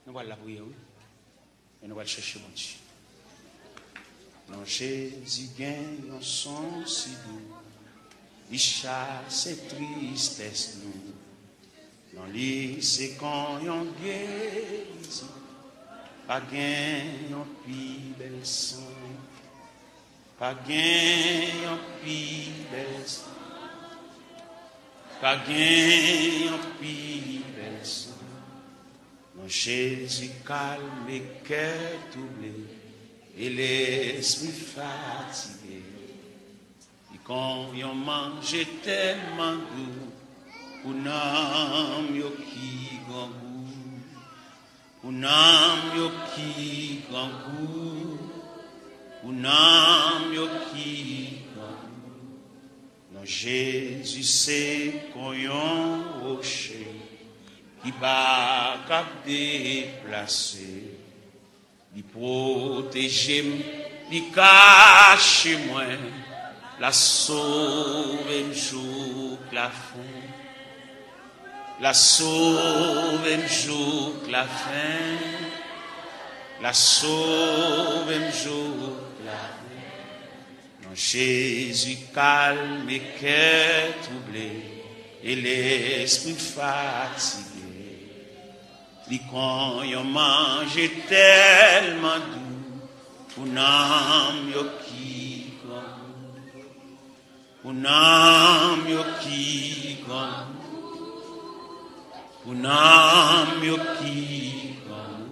Nous allons la prière, oui. Et nous allons chercher mon Dieu. Non, Jésus gagne un son si doux. Il chasse tristesse nous. Dans les c'est quand on guérit. Pas gagne un plus bel son. Pas gagne un plus bel son. Pas gagne un plus bel son. Non, Jésus calme les cœurs troublés et l'esprit fatigué. Et quand on mange tellement doux, pour n'am yo qui grand goût, pour n'am yo qui grand goût, pour n'am yo qui grand goût. Non, Jésus c'est qu'on yon rocher qui va cap déplacer, il protège, il cache moi, la sauve un jour la fin, la sauve un jour la fin, la sauve un jour la fin. Non, Jésus calme les cœurs troublés et l'esprit fatigué. Quand on mange tellement doux, pour n'am yo qui grand, pour n'am yo qui grand, pour n'am yo qui grand.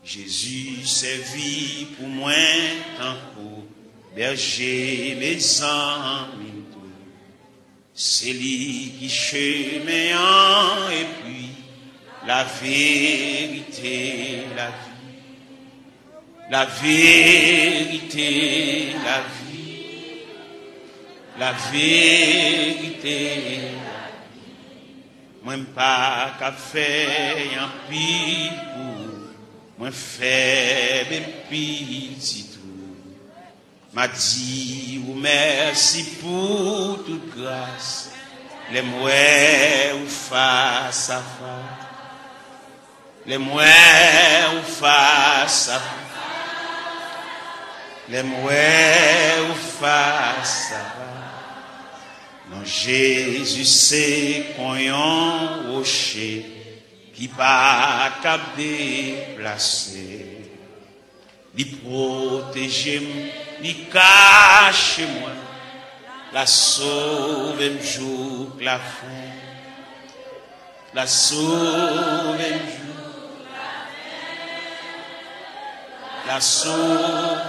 Jésus servit pour moi tant pour berger mes amis. C'est lui qui chemin et puis la vérité, la vie, la vérité, la vie, la vérité, la vie. Moi pas qu'à faire un pire, moi faible petit tout. M'a dit ou merci pour toute grâce, les mouets ou face à face. Les mouets ou face à les mouets ou face à non, Jésus c'est qu'on yon rocher qui pas cap déplacer, il protège, il cache moi, la sauve un jour la fin, la sauve un jour. La sauve.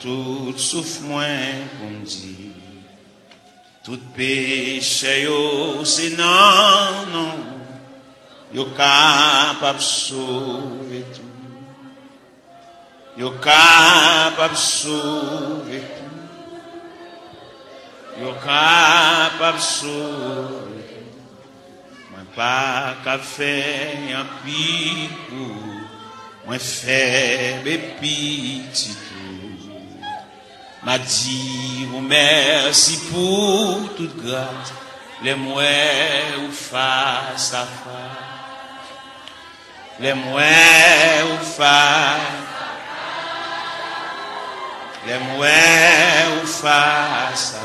Tout souffle moins pour me dire, tout péché yo c'est non, non, yo capable sauver tout, yo capable sauver tout, yo capable sauver tout. Moi pas qu'à faire un pire, moi faible petit. M'a dit ou merci pour toute grâce, les mouets ou face à face, les mouets ou face, les mouets ou face à face.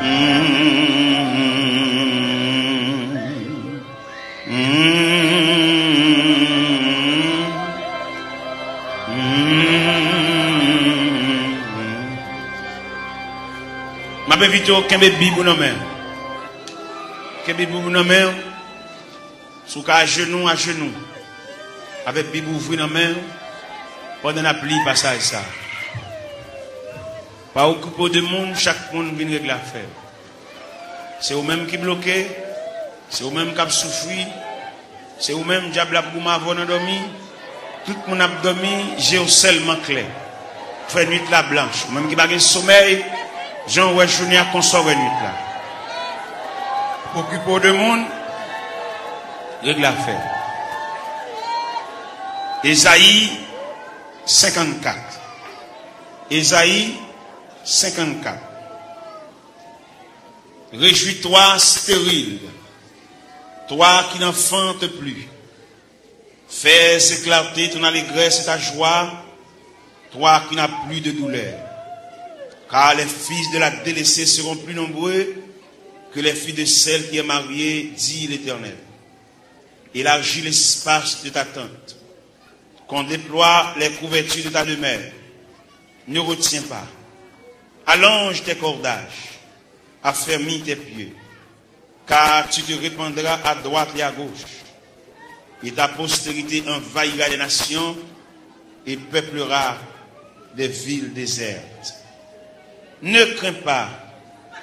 Ma bevito kembe bibou nan men. Kembe bibou nan men. Sou ka à genoux. Avec bibou ouvri nan men. Pendant la pluie passage ça. Pas occupé de monde, chaque monde vient régler l'affaire. C'est eux même qui bloqué, c'est eux même qui souffri, c'est eux même diable a pour m'avoir dormi. Tout le monde a dormi, j'ai seulement clair. Fait nuit la blanche, même qui pas de sommeil, Jean ouais journée à consort nuit là. Occupé de monde, règle l'affaire. Ésaïe 54. Ésaïe 54. Réjouis-toi stérile, toi qui n'enfantes plus. Fais éclater ton allégresse et ta joie, toi qui n'as plus de douleur. Car les fils de la délaissée seront plus nombreux que les filles de celle qui est mariée, dit l'Éternel. Élargis l'espace de ta tente, qu'on déploie les couvertures de ta demeure. Ne retiens pas. Allonge tes cordages, affermis tes pieds, car tu te répandras à droite et à gauche, et ta postérité envahira les nations et peuplera des villes désertes. Ne crains pas,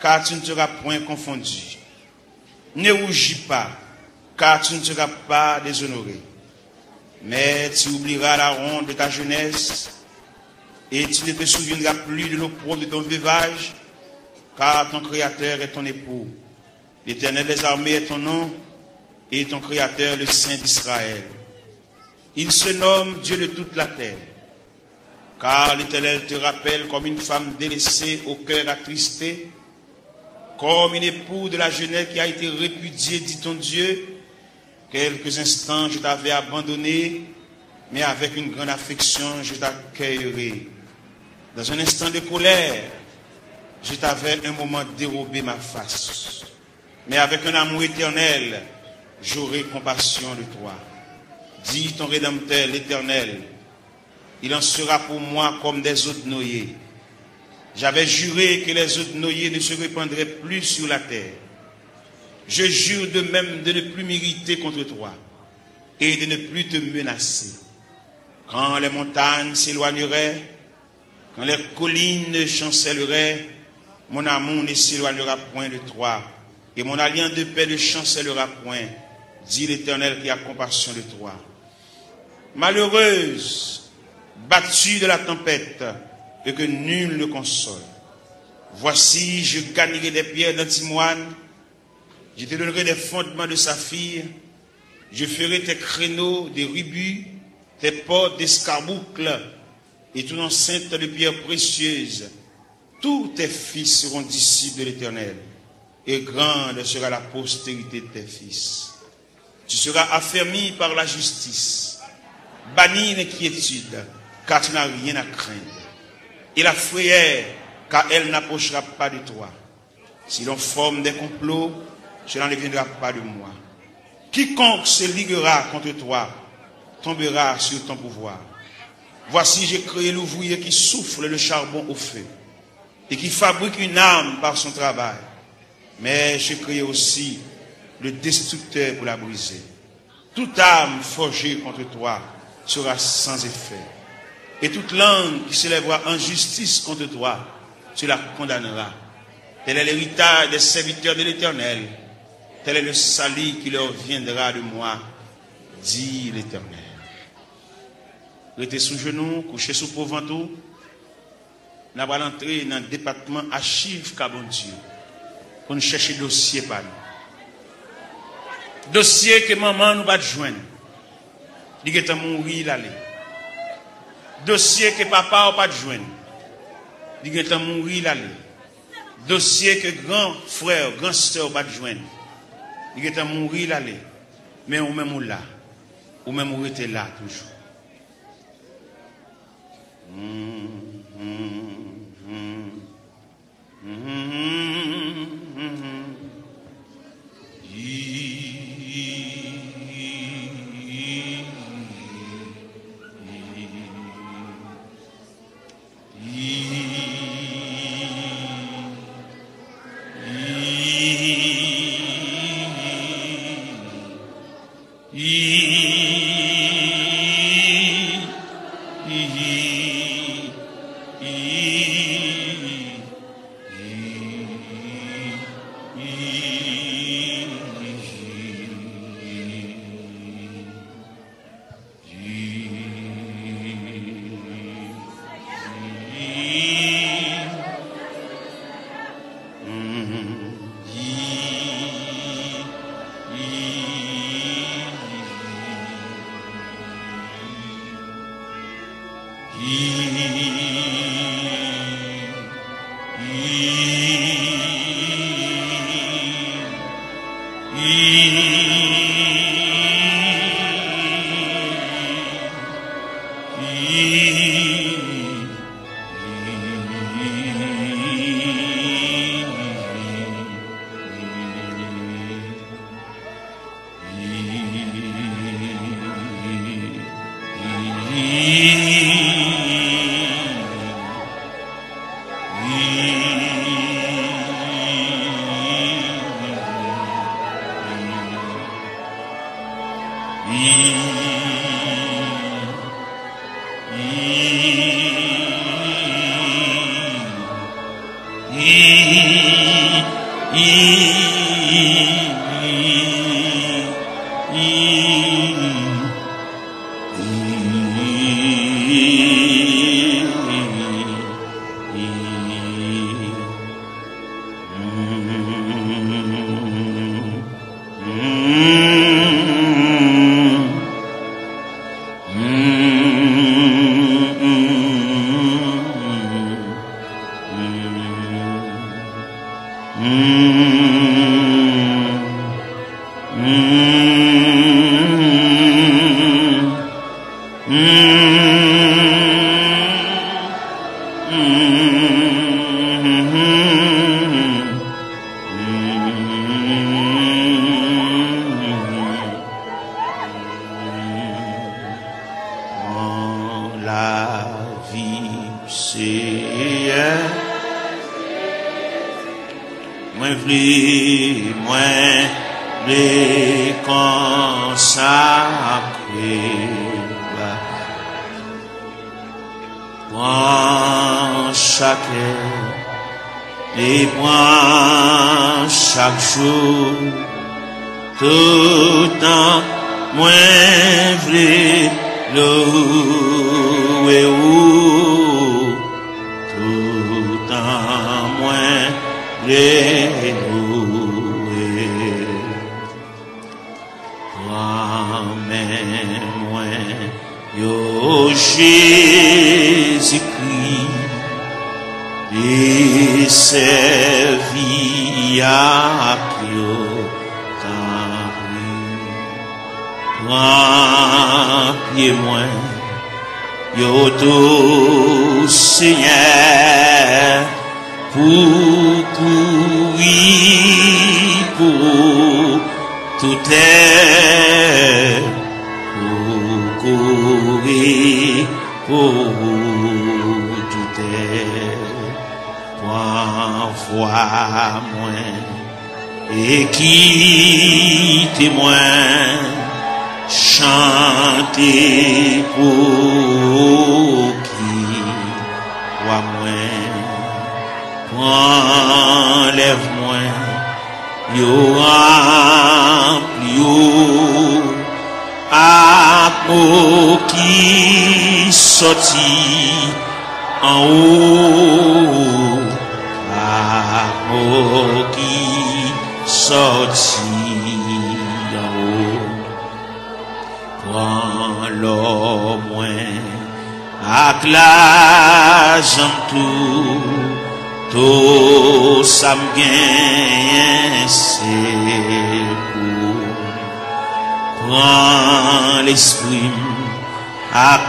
car tu ne seras point confondu. Ne rougis pas, car tu ne seras pas déshonoré. Mais tu oublieras la ronde de ta jeunesse, et tu ne te souviendras plus de l'opprobre de ton veuvage, car ton Créateur est ton époux. L'Éternel des armées est ton nom, et ton Créateur le Saint d'Israël. Il se nomme Dieu de toute la terre, car l'Éternel te rappelle comme une femme délaissée au cœur attristé, comme une épouse de la jeunesse qui a été répudiée, dit ton Dieu. Quelques instants je t'avais abandonné, mais avec une grande affection je t'accueillerai. Dans un instant de colère, je t'avais un moment dérobé ma face. Mais avec un amour éternel, j'aurai compassion de toi. Dis ton Rédempteur, l'Éternel, il en sera pour moi comme des eaux de noyer. J'avais juré que les eaux de noyer ne se répandraient plus sur la terre. Je jure de même de ne plus m'irriter contre toi et de ne plus te menacer. Quand les montagnes s'éloigneraient, quand les collines chancelleraient, mon amour ne s'éloignera point de toi, et mon alliance de paix ne chancellera point, dit l'Éternel qui a compassion de toi. Malheureuse, battue de la tempête, et que nul ne console. Voici, je gagnerai des pierres d'antimoine, je te donnerai des fondements de saphir, je ferai tes créneaux des rubis, tes portes d'escarboucles, et ton enceinte de pierres précieuses. Tous tes fils seront disciples de l'Éternel, et grande sera la postérité de tes fils. Tu seras affermi par la justice, banni l'inquiétude, car tu n'as rien à craindre, et la frayeur, car elle n'approchera pas de toi. Si l'on forme des complots, cela ne viendra pas de moi. Quiconque se liguera contre toi tombera sur ton pouvoir. Voici, j'ai créé l'ouvrier qui souffle le charbon au feu et qui fabrique une arme par son travail. Mais j'ai créé aussi le destructeur pour la briser. Toute arme forgée contre toi sera sans effet. Et toute langue qui s'élèvera en justice contre toi, tu la condamneras. Tel est l'héritage des serviteurs de l'Éternel. Tel est le salut qui leur viendra de moi, dit l'Éternel. Restez sous genoux, couchez sous pauvre-ventou. Nous allons entrer dans le département archives Cabon Dieu pour nous chercher dossier par nous. Dossier que maman nous va joindre. Il est mourir l'aller. Dossier que papa va pas joindre. Il est mourir l'aller. Dossier que grand frère, grand sœur va joindre. Il est mourir l'aller. Mais ou même là. Ou même ou était là toujours.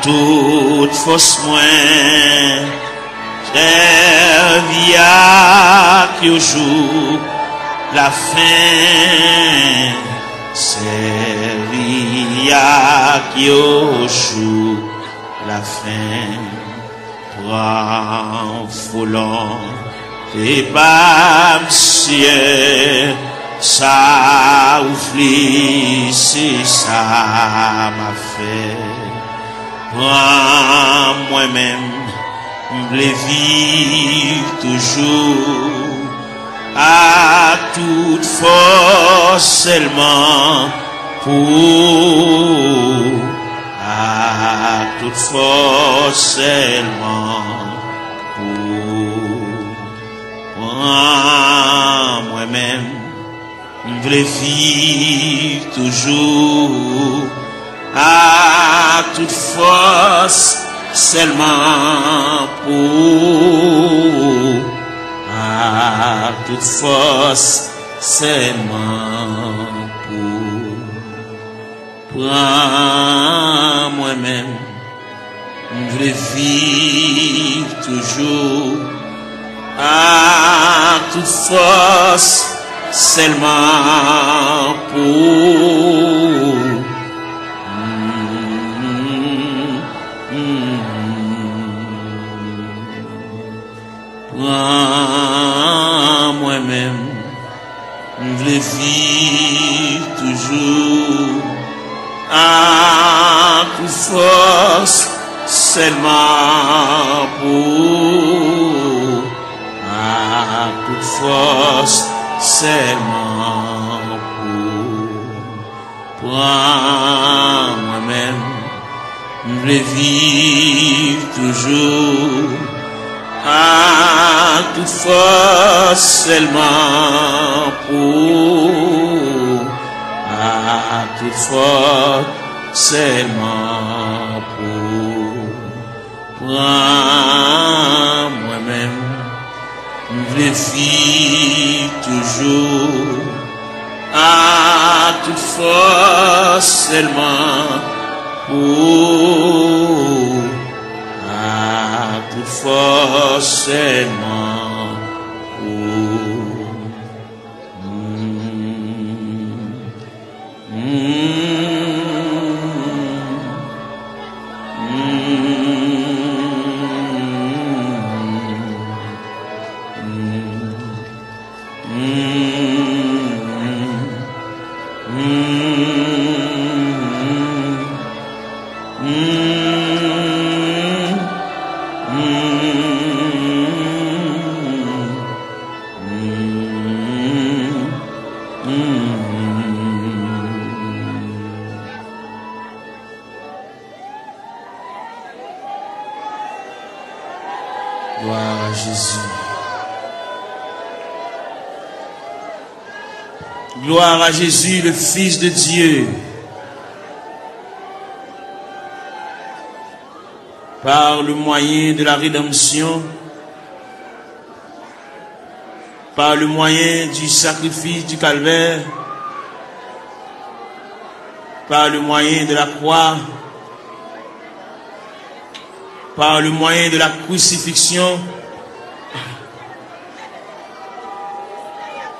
Toute force moins servia qui au jour la fin servia qui au jour la fin toi volant et pas monsieur ça ouvrit c'est ça m'a fait moi-même, je vivre toujours à toute force seulement pour à toute force seulement pour moi-même, je veux vivre toujours à toute force, seulement pour, à toute force, seulement pour. Prends moi-même, je veux vivre toujours à toute force, seulement pour. Prends moi-même, je veux vivre toujours à toute force, seulement pour, à toute force, seulement pour. Prends moi-même, je veux vivre toujours à toute force, seulement pour, à toute force, seulement pour. Prends moi-même, je veux vivre toujours à toute force, seulement pour, à toute force, seulement pour. Gloire à Jésus. Gloire à Jésus, le Fils de Dieu. Par le moyen de la rédemption, par le moyen du sacrifice du calvaire, par le moyen de la croix, par le moyen de la crucifixion,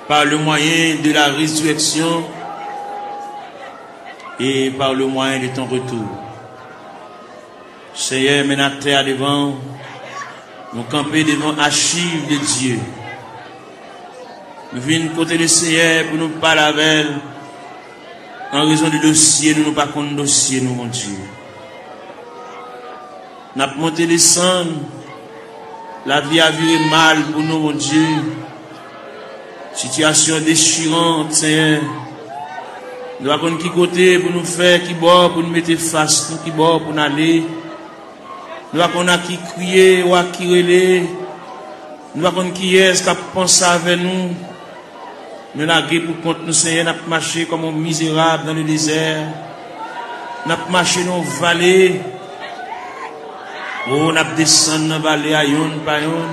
par le moyen de la résurrection et par le moyen de ton retour. Seigneur, mets la terre devant, nous camper devant archives de Dieu. Nous venons côté le Seigneur pour nous parler avec elle. En raison du dossier, nous pas contre dossier, nous, mon Dieu. Nous avons monté descendre. La vie a viré mal pour nous, mon Dieu. Situation déchirante, Seigneur. Nous avons qui côté pour nous faire, qui bord pour nous mettre face, qui bord pour nous aller. Nous avons qui crier ou qui relais. Nous avons qui est-ce qui a pensé avec nous. Nous avons pour compte nous, Seigneur, nous avons marché comme un misérable dans le désert. Nous avons marché dans la vallée. Oh, nous avons descendu dans la vallée à yon par yon.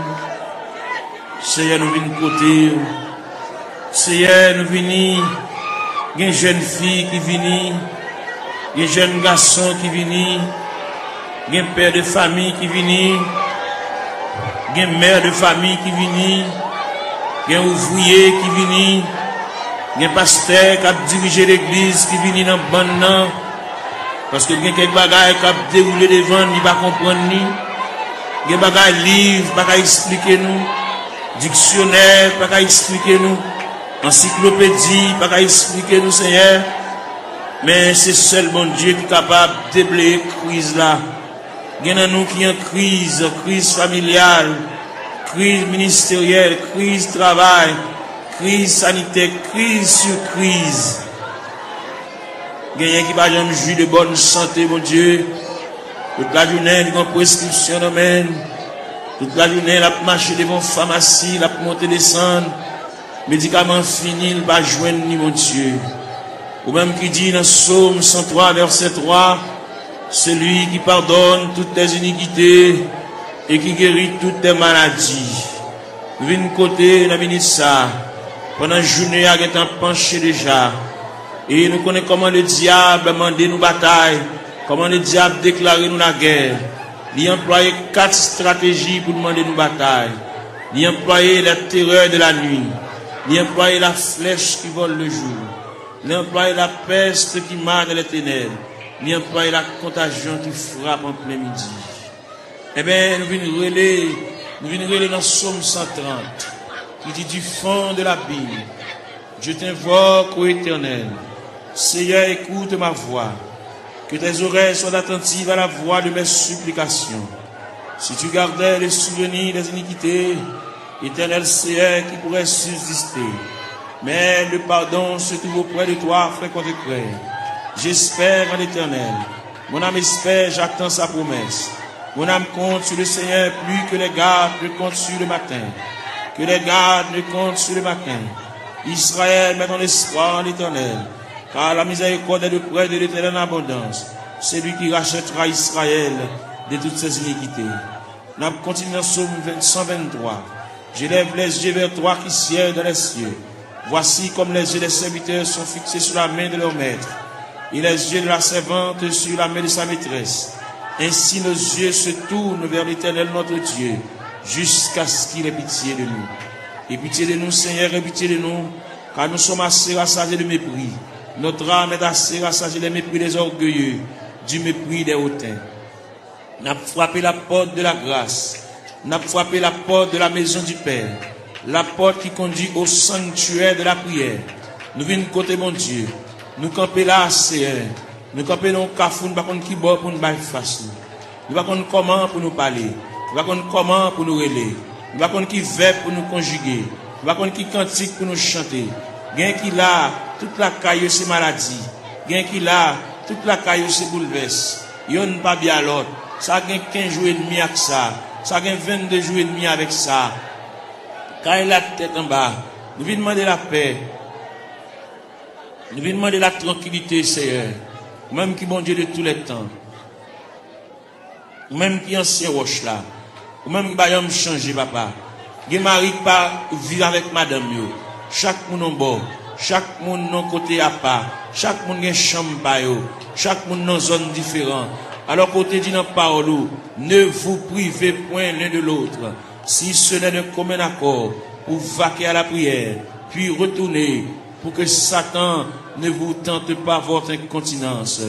Seigneur, nous venons côté. Seigneur, nous venons. Il y a une jeune fille qui vient. Il y a un jeune garçon qui vient. Il y a un père de famille qui vient. Il y a une mère de famille qui vient. Il y a un ouvrier qui vient. Il y a un pasteur qui a dirigé l'église qui vient dans le bon. Parce que il y a quelques bagages qui a déroulé devant, il ne va pas comprendre. Il y a des bagages livres, qui ne va expliquer nous. Dictionnaire, qui ne va expliquer nous. Encyclopédie, qui ne va expliquer nous, Seigneur. Mais c'est seul bon Dieu qui est capable de déblayer la crise là. Il y en a nous qui ont crise familiale, crise ministérielle, crise travail, crise sanitaire, crise sur crise. Il y a qui va jamais jouir de bonne santé, mon Dieu. Toute la journée, il y a une prescription domaine. Toute la journée, il a marché devant la pharmacie, il a monté descendre. médicament fini, il va joindre ni mon Dieu. Ou même qui dit dans Psaume 103, verset 3, celui qui pardonne toutes tes iniquités et qui guérit toutes tes maladies. Nous venons côté, nous venons ça. Pendant la journée, il est penché déjà. Et nous connaissons comment le diable a demandé nous bataille, comment le diable déclaré nous la guerre. Il a employé 4 stratégies pour demander nous bataille. Il a employé la terreur de la nuit. Il a employé la flèche qui vole le jour. Il a employé la peste qui marche dans les ténèbres. Il a employé la contagion qui frappe en plein midi. Eh bien, nous venons relayer dans Psaume 130, qui dit du fond de la Bible, je t'invoque, ô Éternel. Seigneur, écoute ma voix. Que tes oreilles soient attentives à la voix de mes supplications. Si tu gardais les souvenirs des iniquités, Éternel Seigneur, qui pourrait subsister. Mais le pardon se trouve auprès de toi, frère contre-frère. J'espère en l'Éternel. Mon âme espère, j'attends sa promesse. Mon âme compte sur le Seigneur plus que les gardes ne comptent sur le matin. Que les gardes ne comptent sur le matin. Israël met ton espoir en l'Éternel. Car la miséricorde est de près de l'Éternel en abondance. C'est lui qui rachètera Israël de toutes ses iniquités. Nous continuons dans Psaume 123. J'élève les yeux vers toi qui sièges dans les cieux. Voici comme les yeux des serviteurs sont fixés sur la main de leur maître, et les yeux de la servante sur la main de sa maîtresse. Ainsi nos yeux se tournent vers l'Éternel notre Dieu, jusqu'à ce qu'il ait pitié de nous. Et pitié de nous, Seigneur, et pitié de nous, car nous sommes assez rassasiés de mépris. Notre âme est assez rassasiée des mépris des orgueilleux, du mépris des hautains. N'a frappé la porte de la grâce, n'a frappé la porte de la maison du Père, la porte qui conduit au sanctuaire de la prière. Nous venons côté mon Dieu, nous camper là, Seigneur, nous camper dans le cafou, nous ne savons pas qui bord pour nous faire face. Nous ne savons pas comment pour nous parler, nous ne savons pas comment pour nous relayer, nous ne savons pas qui verbe pour nous conjuguer, nous ne savons pas qui cantique pour nous chanter. Gain qui là, toute la caille c'est maladie, gain qui là, toute la caille c'est bouleverse. Yon pas bien l'autre, ça gain 15 jours et demi avec ça, ça gain 22 jours et demi avec ça. Quand il a la tête en bas, nous venons demander la paix. Nous venons demander la tranquillité, Seigneur. Même qui bon Dieu de tous les temps. Même qui ancien roche là. Ou même qui va me changer, papa. Qui mari pas vivre avec madame yo. Chaque monde en bord. Chaque monde non côté à part. Chaque monde a une chambre pa yo. Chaque monde dans zone différente. Alors côté dit dans parole, ne vous privez point l'un de l'autre. Si ce n'est d'un commun accord, pour vaquer à la prière, puis retourner, pour que Satan ne vous tente pas votre incontinence.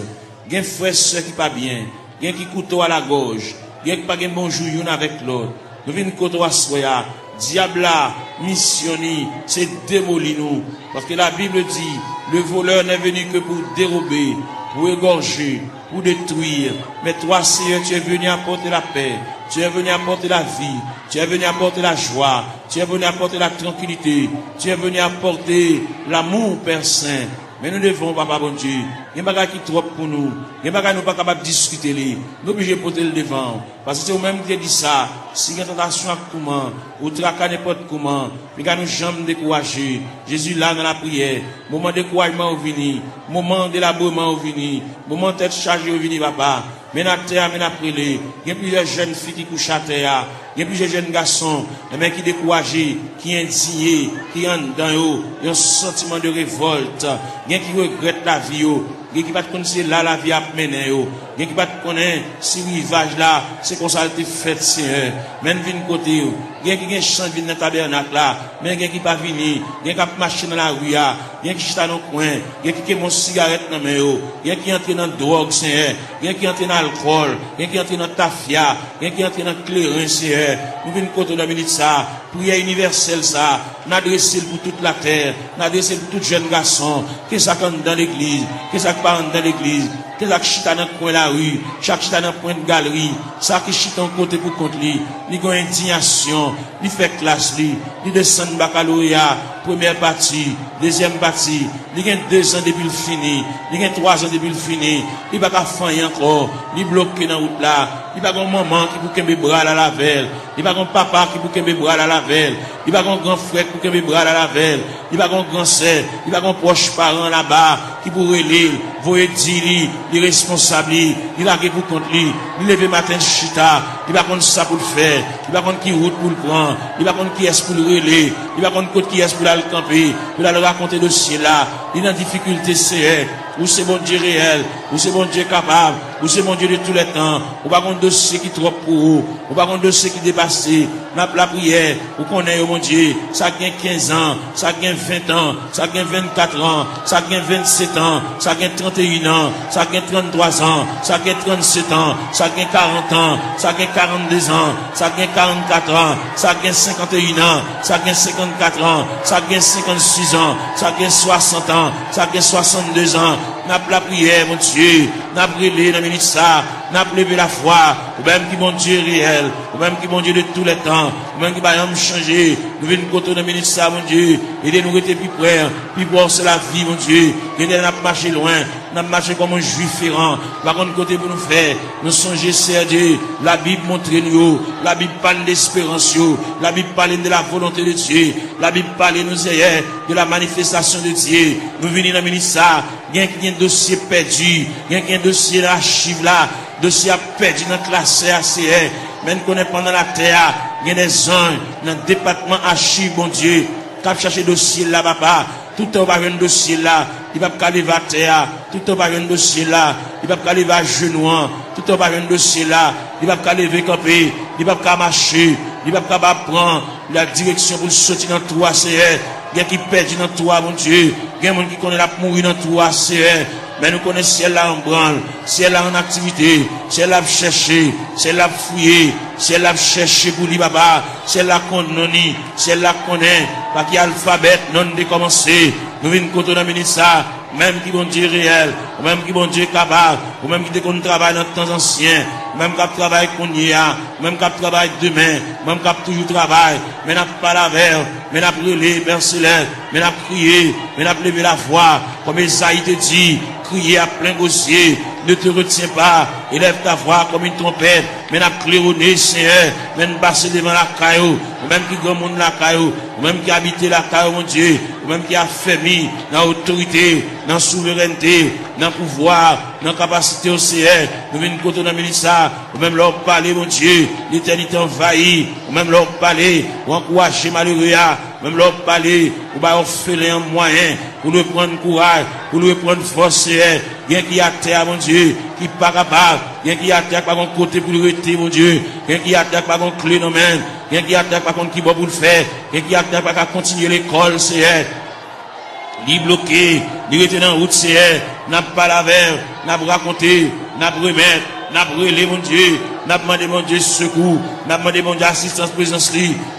Gen frère ceux qui pas bien, gen qui couteau à la gorge, gen qui pas gen bonjour yon avec l'autre. Nous venons couteau à soya, diable là, missionné, c'est démolir nous. Parce que la Bible dit, le voleur n'est venu que pour dérober, pour égorger, pour détruire. Mais toi, Seigneur, tu es venu apporter la paix. Tu es venu apporter la vie. Tu es venu apporter la joie. Tu es venu apporter la tranquillité. Tu es venu apporter l'amour, Père Saint. Mais nous devons, papa bon Dieu, il y a des bagages qui trop pour nous. Il y a des bagages qui nous pas capables de discuter. Nous sommes obligés de porter le devant. Parce que c'est vous-même qui dit ça. Si il y a une tentation à comment, ou traquer n'importe comment, puis nous nous jamais décourager. Jésus là dans la prière. Moment de découragement au vini. Moment de labourement au vini. Moment de tête chargée au vini, papa. Mais à terre, mais après les. Il y a plusieurs jeunes filles qui couchent à terre. Il y a plusieurs jeunes garçons, mais qui découragés, qui indignés, qui ont dans eux, un sentiment de révolte. Il y a qui regrettent la vie. Il y a qui ne connaissent pas là la vie à mener. Il y a qui ne connaissent pas ce rivage là, c'est comme ça a été fait, Seigneur. Même vin côté. Il y a qui chante dans le tabernacle là, mais il y a qui pas venir. Il y a qui marche dans la rue. Il y a qui chita dans le coin. Il y a qui mon cigarette dans mes mains. Il y a qui entre dans la drogue, Seigneur. Il y a qui entre dans l'alcool. Il y a qui entre dans tafia. Il y a qui entre dans le clairin, Seigneur. Nous venons côté de la minute ça. Prière universelle ça. N'adresser pour toute la terre. N'adresser pour tout jeune garçon. Qu'est-ce qu'on dans l'église? Qu'est-ce qu'on parle dans l'église? que ça qui chita dans le coin de la rue, chaque chita dans le point de galerie, ça qui chita en côté pour contre lui, il a indignation, il fait classe, il descend de baccalauréat, première partie, deuxième partie, il a 2 ans depuis le fini, il a 3 ans depuis le fini, il va pas faire encore, il bloqué dans la route là, il va avoir un maman qui pour qu'un bras à la velle, il va avoir un papa qui pour qu'un bras à la velle, il va avoir un grand frère pour qu'un bras à la velle, il va avoir un grand sœur, il va avoir un proche parent là-bas qui pourrait lire, voyer dire, il est responsable, il a pour contre lui, il lève matin chita, il va contre ça pour le faire, il va contre qui route pour le prendre, il va contre qui est pour le relayer, il va contre qui est pour le camper, pour aller raconter le dossier là, il est en difficulté c'est ou c'est bon Dieu réel, ou c'est bon Dieu capable, ou c'est bon Dieu de tous les temps, ou pas un dossier qui est trop pour vous, ou pas un dossier qui est dépassé, n'a la prière, ou qu'on est, mon Dieu, ça gagne 15 ans, ça gagne 20 ans, ça gagne 24 ans, ça gagne 27 ans, ça gagne 31 ans, ça gagne 33 ans, ça gagne 37 ans, ça gagne 40 ans, ça gagne 42 ans, ça gagne 44 ans, ça gagne 51 ans, ça gagne 54 ans, ça gagne 56 ans, ça gagne 60 ans, ça gagne 62 ans, n'a la prière, mon Dieu, n'a brûlé dans le ministère, n'a levé la foi, ou même qui mon Dieu réel, ou même qui mon Dieu de tous les temps, ou même qui va changer, nous venons côté dans le ministère, mon Dieu, et nous rester plus près, puis voir c'est la vie, mon Dieu, et nous marché loin, nous marché comme un juif errant, par contre côté pour nous faire, nous songer, c'est Dieu, la Bible montre nous, la Bible parle d'espérance, la Bible parle de la volonté de Dieu, la Bible parle nous hier de la manifestation de Dieu, nous venons dans le ministère, il y a un dossier perdu, il y a un dossier d'archive là, dossier perdu dans la classe ACR, même qu'on est pendant la terre, il y a des anges dans le département archive, bon Dieu, qui a cherché dossier là, papa, tout le temps un dossier là, il va pas aller à terre, tout le temps un dossier là, il va pas aller à genoux, tout le temps un dossier là, il va pas lever camper, il va pas marcher, il va pas prendre la direction pour sortir dans 3 CR, il y a qui perdent dans 3, mon Dieu, il y a des gens qui connaissent la mourir dans 3 CR. Mais nous connaissons ciel là en branle, ciel là en activité, ciel là chercher, ciel là fouiller, ciel là chercher pour lui papa, ciel là connaît, ciel là connaît, pas qu'il y a alphabet non décommencé. Nous venons contre le ministère, même qui bon Dieu réel, ou même qui bon Dieu capable, ou même qui déconne travail dans le temps ancien, même qui travaille qu'on y a, même qui travaille demain, même qui toujours travail, mais n'a pas la verre, mais n'a brûlé, Père Céleste, mais n'a prié, mais n'a levé la voix, comme Esaïe te dit, crier à plein gosier, ne te retiens pas, élève ta voix comme une trompette, mais n'a claironné, Seigneur, mais n'a passé devant la caillou, ou même qui grand monde la caillou, ou même qui habite la caillou, mon Dieu, ou même qui a fermé dans l'autorité, dans la souveraineté, dans le pouvoir, dans la capacité au Seigneur, nous venons côté dans le ministère, ou même leur parler, mon Dieu, l'éternité envahie, ou même leur parler, ou encourager malheureux, même leur parler, ou bien faire un moyen, pour nous prendre courage, pour nous prendre force, bien qui a terre, mon Dieu, qui pas capable, bien qui a terre par un côté pour le rester, mon Dieu, bien qui a terre par un clé dans main, bien qui a terre par contre qui va pour le faire, bien qui a terre par continuer l'école, c'est ni bloqué, ni rester dans la route, c'est n'a pas la verre, n'a pas raconté, n'a pas remettre, n'a pas brûlé, mon Dieu, n'a pas demandé, mon Dieu, secours, n'a pas demandé, mon Dieu, assistance, présence,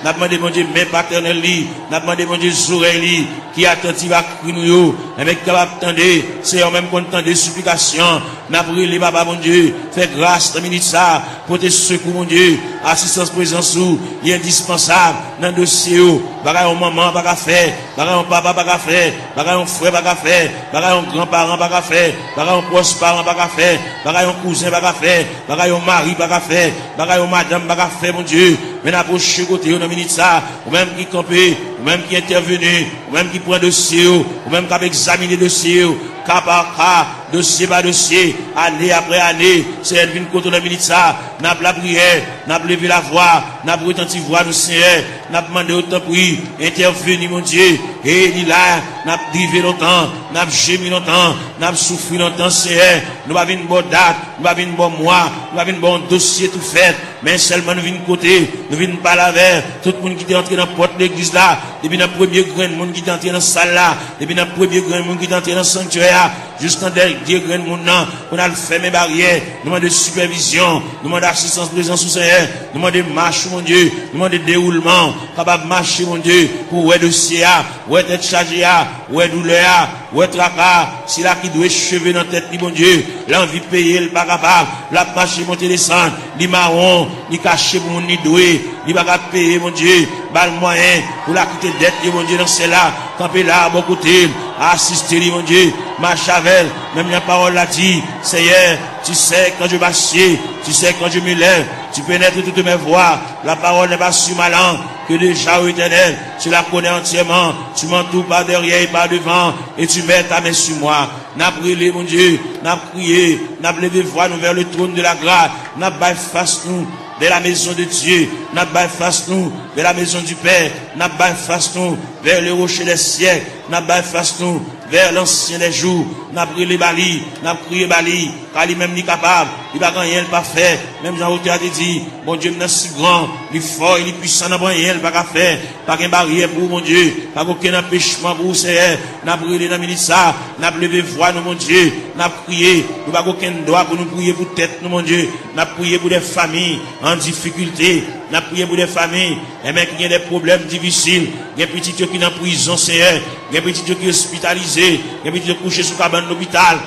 n'a pas demandé, mon Dieu, main paternelle, n'a pas demandé, mon Dieu, oreilles, qui est attentif à nous, avec capable d'attendre, c'est en même content des supplications, n'a pas brûlé, papa, mon Dieu, fais grâce, dans minute ça, pour tes secours, mon Dieu, assistance, présence, il est indispensable, dans le dossier, bagaille, maman, pas qu'à faire, bagaille, papa, pas qu'à faire, bagaille, frère, pas qu'à faire, bagaille, grand-parent, pas qu'à faire, bagaille, proche parent, pas qu'à faire, bagaille, cousin, pas qu'à faire, bagaille, mari, pas qu'à faire, bagaille, madame, pas qu'à faire, mon Dieu, mais n'approche côté, dans minute ça, ou même qui campé, ou même qui intervenu, ou même qui prend dossier, ou même qui a examiné dossier, cas par cas, dossier par dossier, année après année, c'est elle qui nous la minute ça, n'a pas la prière, n'a pas levé la voix, n'a pas retenti voix du Seigneur, n'a pas demandé autant prix, intervenu mon Dieu, et il là, n'a pas drivé longtemps, n'a pas gémi longtemps, n'a pas souffert longtemps, Seigneur, nous n'avons pas une bonne date, nous n'avons pas une bonne mois, nous n'avons pas un bon dossier tout fait, mais seulement nous venons côté, nous venons pas la vers, tout le monde qui est entré dans la porte de l'église là, depuis le premier grand monde qui est entré dans la salle là, depuis le premier grand monde qui est entré dans le sanctuaire, jusqu'en dernier grain de monde, on a le fait mes barrières, nous demandons de supervision, nous demandons d'assistance, présence au Seigneur, nous demandons de marche, mon Dieu, nous demandons de déroulement, capable de marcher, mon Dieu, pour ouais dossier, ouais tête chargée, ouais douleur, ouais tracas, si là qui doit cheveux dans la tête, mon Dieu, l'envie de payer, le pas capable, la marche, monter, descendre, ni marron, ni caché pour mon ni doué, ni pas capable payer, mon Dieu, bal moyen, pour la quitter dette, mon Dieu, dans celle-là, camper là, à bon côté, assister, mon Dieu, marche avec, même la parole l'a dit, Seigneur, tu sais quand je m'assieds, tu sais quand je me lève, tu pénètres toutes mes voies, la parole n'est pas sur ma langue, que déjà au éternel, tu la connais entièrement, tu m'entoures par derrière et par devant, et tu mets ta main sur moi. N'a brûlé, mon Dieu, n'a prié, n'a levé voix nous vers le trône de la grâce, n'a baillé face nous vers la maison de Dieu, n'a baillé face nous vers la maison du Père, n'a baillé face nous vers le rocher des siècles, n'a baillé face nous vers l'ancien des jours, n'a brûlé Bali, n'a prié Bali, car lui-même n'est capable, il va rien pas faire, même Jean-Auteur a dit, mon Dieu, il est si grand, il est fort, il est puissant, n'a rien pas faire, pas qu'une barrière pour mon Dieu, pas aucun empêchement pour Seigneur, n'a brûlé dans milice ça, n'a levé voix, nous, mon Dieu, n'a prié, nous pas aucun droit pour nous prier pour tête, nous, mon Dieu, n'a prié pour des familles en difficulté, n'a prié pour des familles, et même qui ont des problèmes difficiles, il y a des petits qui sont en prison, Seigneur, il y a des petits qui sont hospitalisés, il y a des petits qui sont couchés sur cabane d'hôpital,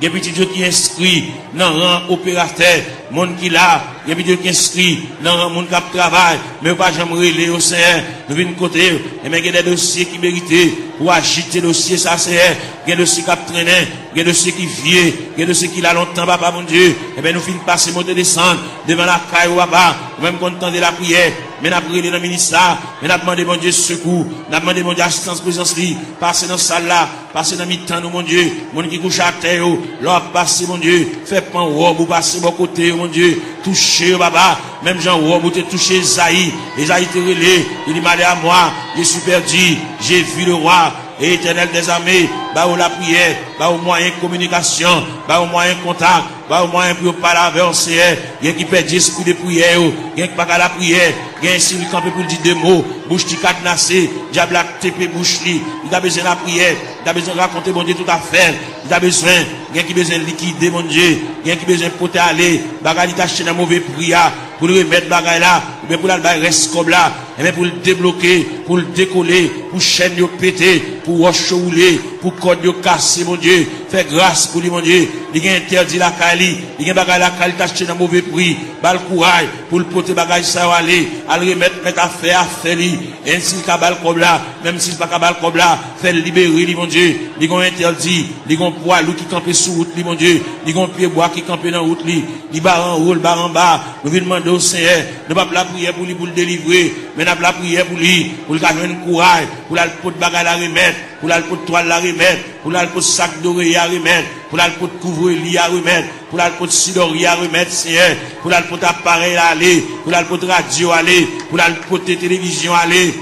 il y a des petits qui sont inscrits dans le rang opérateur, monde qui là, il y a des petits qui sont inscrits dans le rang monde qui travaille, mais pas jamais relais au Seigneur, nous venons côté, et même il y a des dossiers qui méritent pour agiter le dossier, ça Seigneur, il y a des dossiers qui traînent, il y a des dossiers qui viennent, il y a des dossiers qui là longtemps, papa mon Dieu, et bien nous finissons passer, monter, descendre, devant la caille ou papa, même content de la prière, mais nous avons prié dans le ministère, mais nous avons demandé mon Dieu secours, nous avons demandé mon Dieu assistance, présence, passer dans la salle là, passer dans le mi-temps, nous, mon Dieu, mon qui couche à terre, l'or passer, mon Dieu, fait pan robe ou passer mon côté, mon Dieu, toucher, papa, même Jean robe ou te toucher Esaïe te relé, il dit, malé à moi, je suis perdu, j'ai vu le roi, et éternel des armées, bah où la prière, bah au moyen de communication, bah au moyen de contact, bah au moyen pour parler avec le Seigneur, il y a qui perd l'esprit de prière, il y a qui pas qu'à la prière, il y a un signe campé pour dire deux mots, bouche qui cadenassé, diable a TP bouche li, il a besoin de la prière, il a besoin de raconter mon Dieu tout à fait, il a besoin, il y a qui besoin de liquider mon Dieu, il y a qui besoin de porter aller, bagarre il t'achète un mauvais prière, pour le remettre bagarre là, ou bien pour la reste comme là, et bien pour le débloquer, pour le décoller, pour chaîne yo péter, pour roche rouler, pour code yo casser mon Dieu, fais grâce pour lui mon Dieu, il y a interdit la Kali, il y a bagarre la Kali t'acheter un mauvais prix, bal courage pour le porter bagarre ça aller, à le remettre mettre à faire lui, ainsi le cabal comme là, même s'il pas cabal comme là, fait libérer lui mon Dieu, il y a interdit, il y a poids loup qui campe sur route lui mon Dieu, il y a pied bois qui campe dans route lui, il bar en haut, le bar en bas, nous venons demander au Seigneur, ne pas la prière pour lui pour le délivrer, mais n'a pas la prière pour lui, pour le gagner un courage, pour la pot de bagarre la remettre, pour la pot de toile la remettre, pour la pot de sac d'oreiller à remettre, pour la pot de couvre-lit à remettre, pour la pot de sidori à remettre, Seigneur, pour la pot d'appareil à aller, pour la pot de radio à aller, pour la pot de télévision à aller,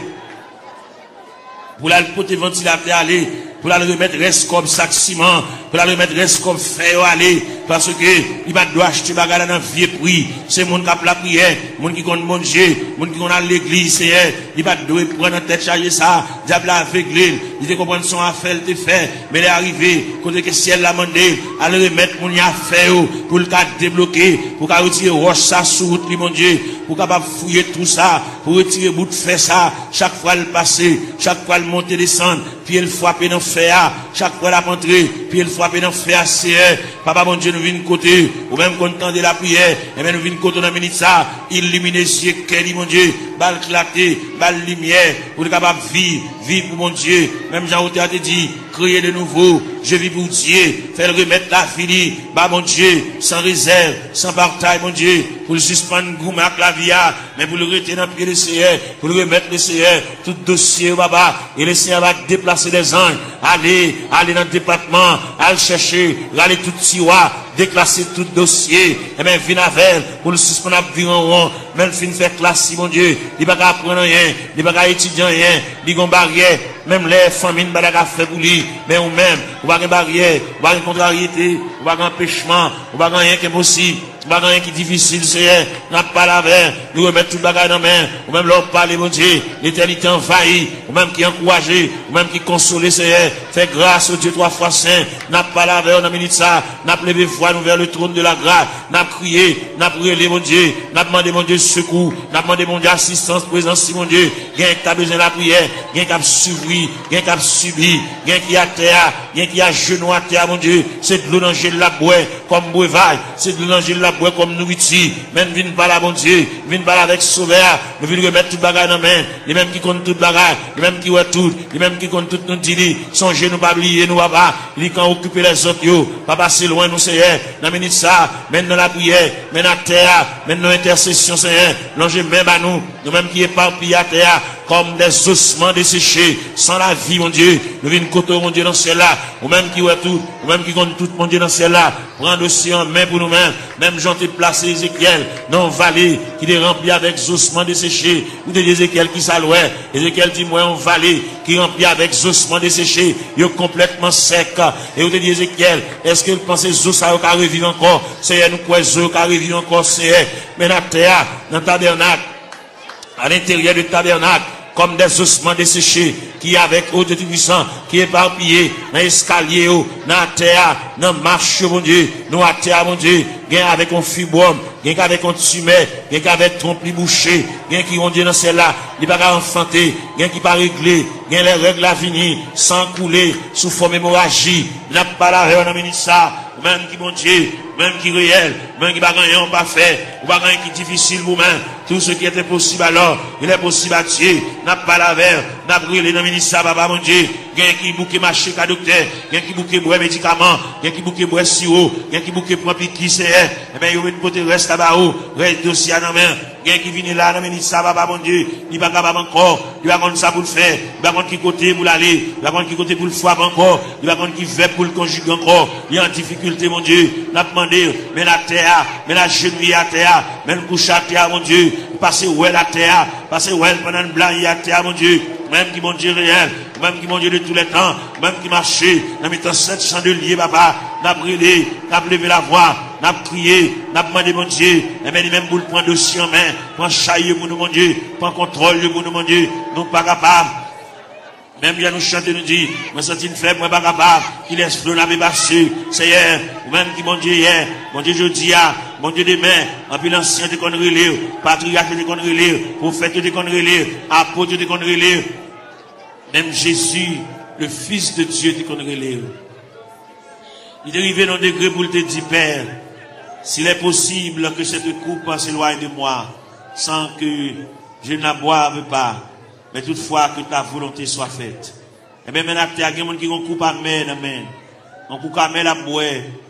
pour la pot de ventilateur à aller, pour la remettre reste comme sac ciment, pour la remettre reste comme fer à aller, parce que il va doit acheter bagarre dans vieux prix, c'est monde qui a la prière, monde qui compte manger, monde qui compte à l'église, Seigneur, il va doit prendre en tête charger ça, diable aveuglé, il te comprendre son affaire te fait, mais il est arrivé, côté que ciel l'a demandé, à le remettre mon affaire, pour le cas débloquer, pour qu'à retirer roche ça sous route, mon Dieu, pour capable fouiller tout ça, pour retirer bout de fer ça, chaque fois le passer, chaque fois le monter, descendre, puis le frapper dans fer, chaque fois la rentrer, puis le frapper dans fer, Seigneur, papa mon Dieu, nous venons côté, ou même content de la prière, et même nous venons côté dans la minute ça, illuminer les yeux, mon Dieu, balle clarté, balle lumière, pour être capable de vivre pour mon Dieu, même Jean-Auteur a dit, créer de nouveau, je vis pour Dieu, faire remettre la fini, bah mon Dieu, sans réserve, sans partage, mon Dieu, pour le suspendre, gourmet avec la vie, mais pour le retenir dans le pied du Seigneur, pour le remettre le Seigneur, tout dossier, baba, et le Seigneur va déplacer des anges, aller dans le département, aller chercher, aller tout tiroir, déclasser tout dossier, et bien, venir avec, pour le suspendre à vivre en rond, même fin faire classe, mon Dieu, il va pas apprendre rien, il va pas étudier rien, il va barrière, même les familles, il va pas faire pour lui, mais ou même, ou pas une barrière, ou pas une contrariété, ou pas un empêchement, ou pas rien qui est possible. Bagay qui difficile, Seigneur, n'a pas la veille, nous remettre tout bagay dans la main, ou même leur parler, mon Dieu, l'éternité envahie, ou même qui encouragé, ou même qui consolé, Seigneur, fait grâce au Dieu 3 fois saint, n'a pas la veille, on a mis ça, n'a pas levé voix nous vers le trône de la grâce, n'a crié, n'a prié, mon Dieu, n'a demandé, mon Dieu, secours, n'a demandé, mon Dieu, assistance, présence, mon Dieu, gain qui a besoin de la prière, gain qui a suivi, gain qui a subi, gain qui a terre, gain qui a genou à terre, mon Dieu, c'est de l'eau dans la boue, comme breuvage, c'est de l'eau dans la boue comme nourriture, même viens pas là, mon Dieu, viens pas là avec sauveur, nous viens remettre tout bagage dans la main, les mêmes qui comptent tout bagage, les mêmes qui voient tout, les mêmes qui comptent tout nous dit, songez nous pas oublier, nous papa, il quand occuper les autres, yo, pas passer loin, nous, Seigneur, dans minute ça, même dans la prière, même dans la terre, même dans l'intercession, Seigneur, longez même à nous, nous-mêmes qui éparpillés à terre, comme des ossements desséchés, sans la vie, mon Dieu, nous venons côté, mon Dieu, dans celle-là, ou même qui voient tout, ou même qui comptent tout, mon Dieu, dans celle-là, prendre aussi en main pour nous-mêmes, même j'en ai placé Ézéchiel dans une vallée qui est remplie avec ossements desséchés, ou de Ézéchiel qui s'allouait, Ézéchiel dit, moi, une vallée qui est remplie avec ossements desséchés, il est complètement sec, et vous te dit, Ézéchiel, est-ce que vous pensez que os ça va revivre encore, c'est nous quoi, os va revivre encore, c'est, mais dans la terre, dans le tabernacle, à l'intérieur du tabernacle, comme des ossements desséchés, qui avec eau de Tout-Puissant, qui est éparpillé, dans l'escalier, dans la terre, dans la marche, mon Dieu, dans la terre, mon Dieu, gain avec un fibrome, gain avec un tumeur, gain avec trompe bouché, gain qui, mon Dieu, dans celle-là, il n'est pas enfanté, gain qui pas réglé, gain les règles à venir, sans couler, sous forme hémorragie, n'a pas la règle, on a ça, même qui, mon Dieu, même qui réel, même qui va gagner, on pas fait, ou pas gagner qui difficile, vous-même, tout ce qui était possible alors, il est possible à Dieu, n'a pas la verre, n'a brûlé dans le ministère, papa, mon Dieu, gain qui bouquet marché qu'à docteur, gain qui bouquet boire médicaments, gain qui bouquet boire sirop, gain qui bouquet prend qui c'est, eh bien, il y a une côté reste là-bas, reste dossier à la main, gain qui vient là, dans le ministère, papa, mon Dieu, il va capable encore, il va contre ça pour le faire, il va contre qui côté pour l'aller, il va contre qui côté pour le frapper encore, il va contre qui fait pour le conjuguer encore, il y a en difficulté, mon Dieu, n'a demandé, mais la terre, mais la genouille à terre, mais le couche à terre, mon Dieu, passez où est la terre, passez où est pendant le blanc, il y a terre, mon Dieu, même qui, mon Dieu, réel, même qui, mon Dieu, de tous les temps, même qui marchait, dans mes temps 7 chandeliers, papa, n'a brûlé, n'a levé la voix, n'a crié, n'a demandé, mon Dieu, et même pour le prendre dossier en main, prendre chaille pour nous, mon Dieu, prendre contrôle pour nous, mon Dieu, nous pas capables. Même bien nous chanter, nous dit, moi senti une faible, moi pas capable, qui laisse flot la passé, Seigneur, ou même qui, mon Dieu, hier, mon Dieu, jeudi, mon Dieu, demain, en plus l'ancien de qu'on relire, patriarche de qu'on relire, prophète de qu'on relire, apôtre de qu'on relire, même Jésus, le Fils de Dieu de qu'on relire. Il est arrivé dans un degré pour te dire, Père, s'il est possible que cette coupe s'éloigne de moi, sans que je ne la boive pas, mais toutefois que ta volonté soit faite. Et bien maintenant, il y a des gens qui ont coupe à main, on coupe à main la boire,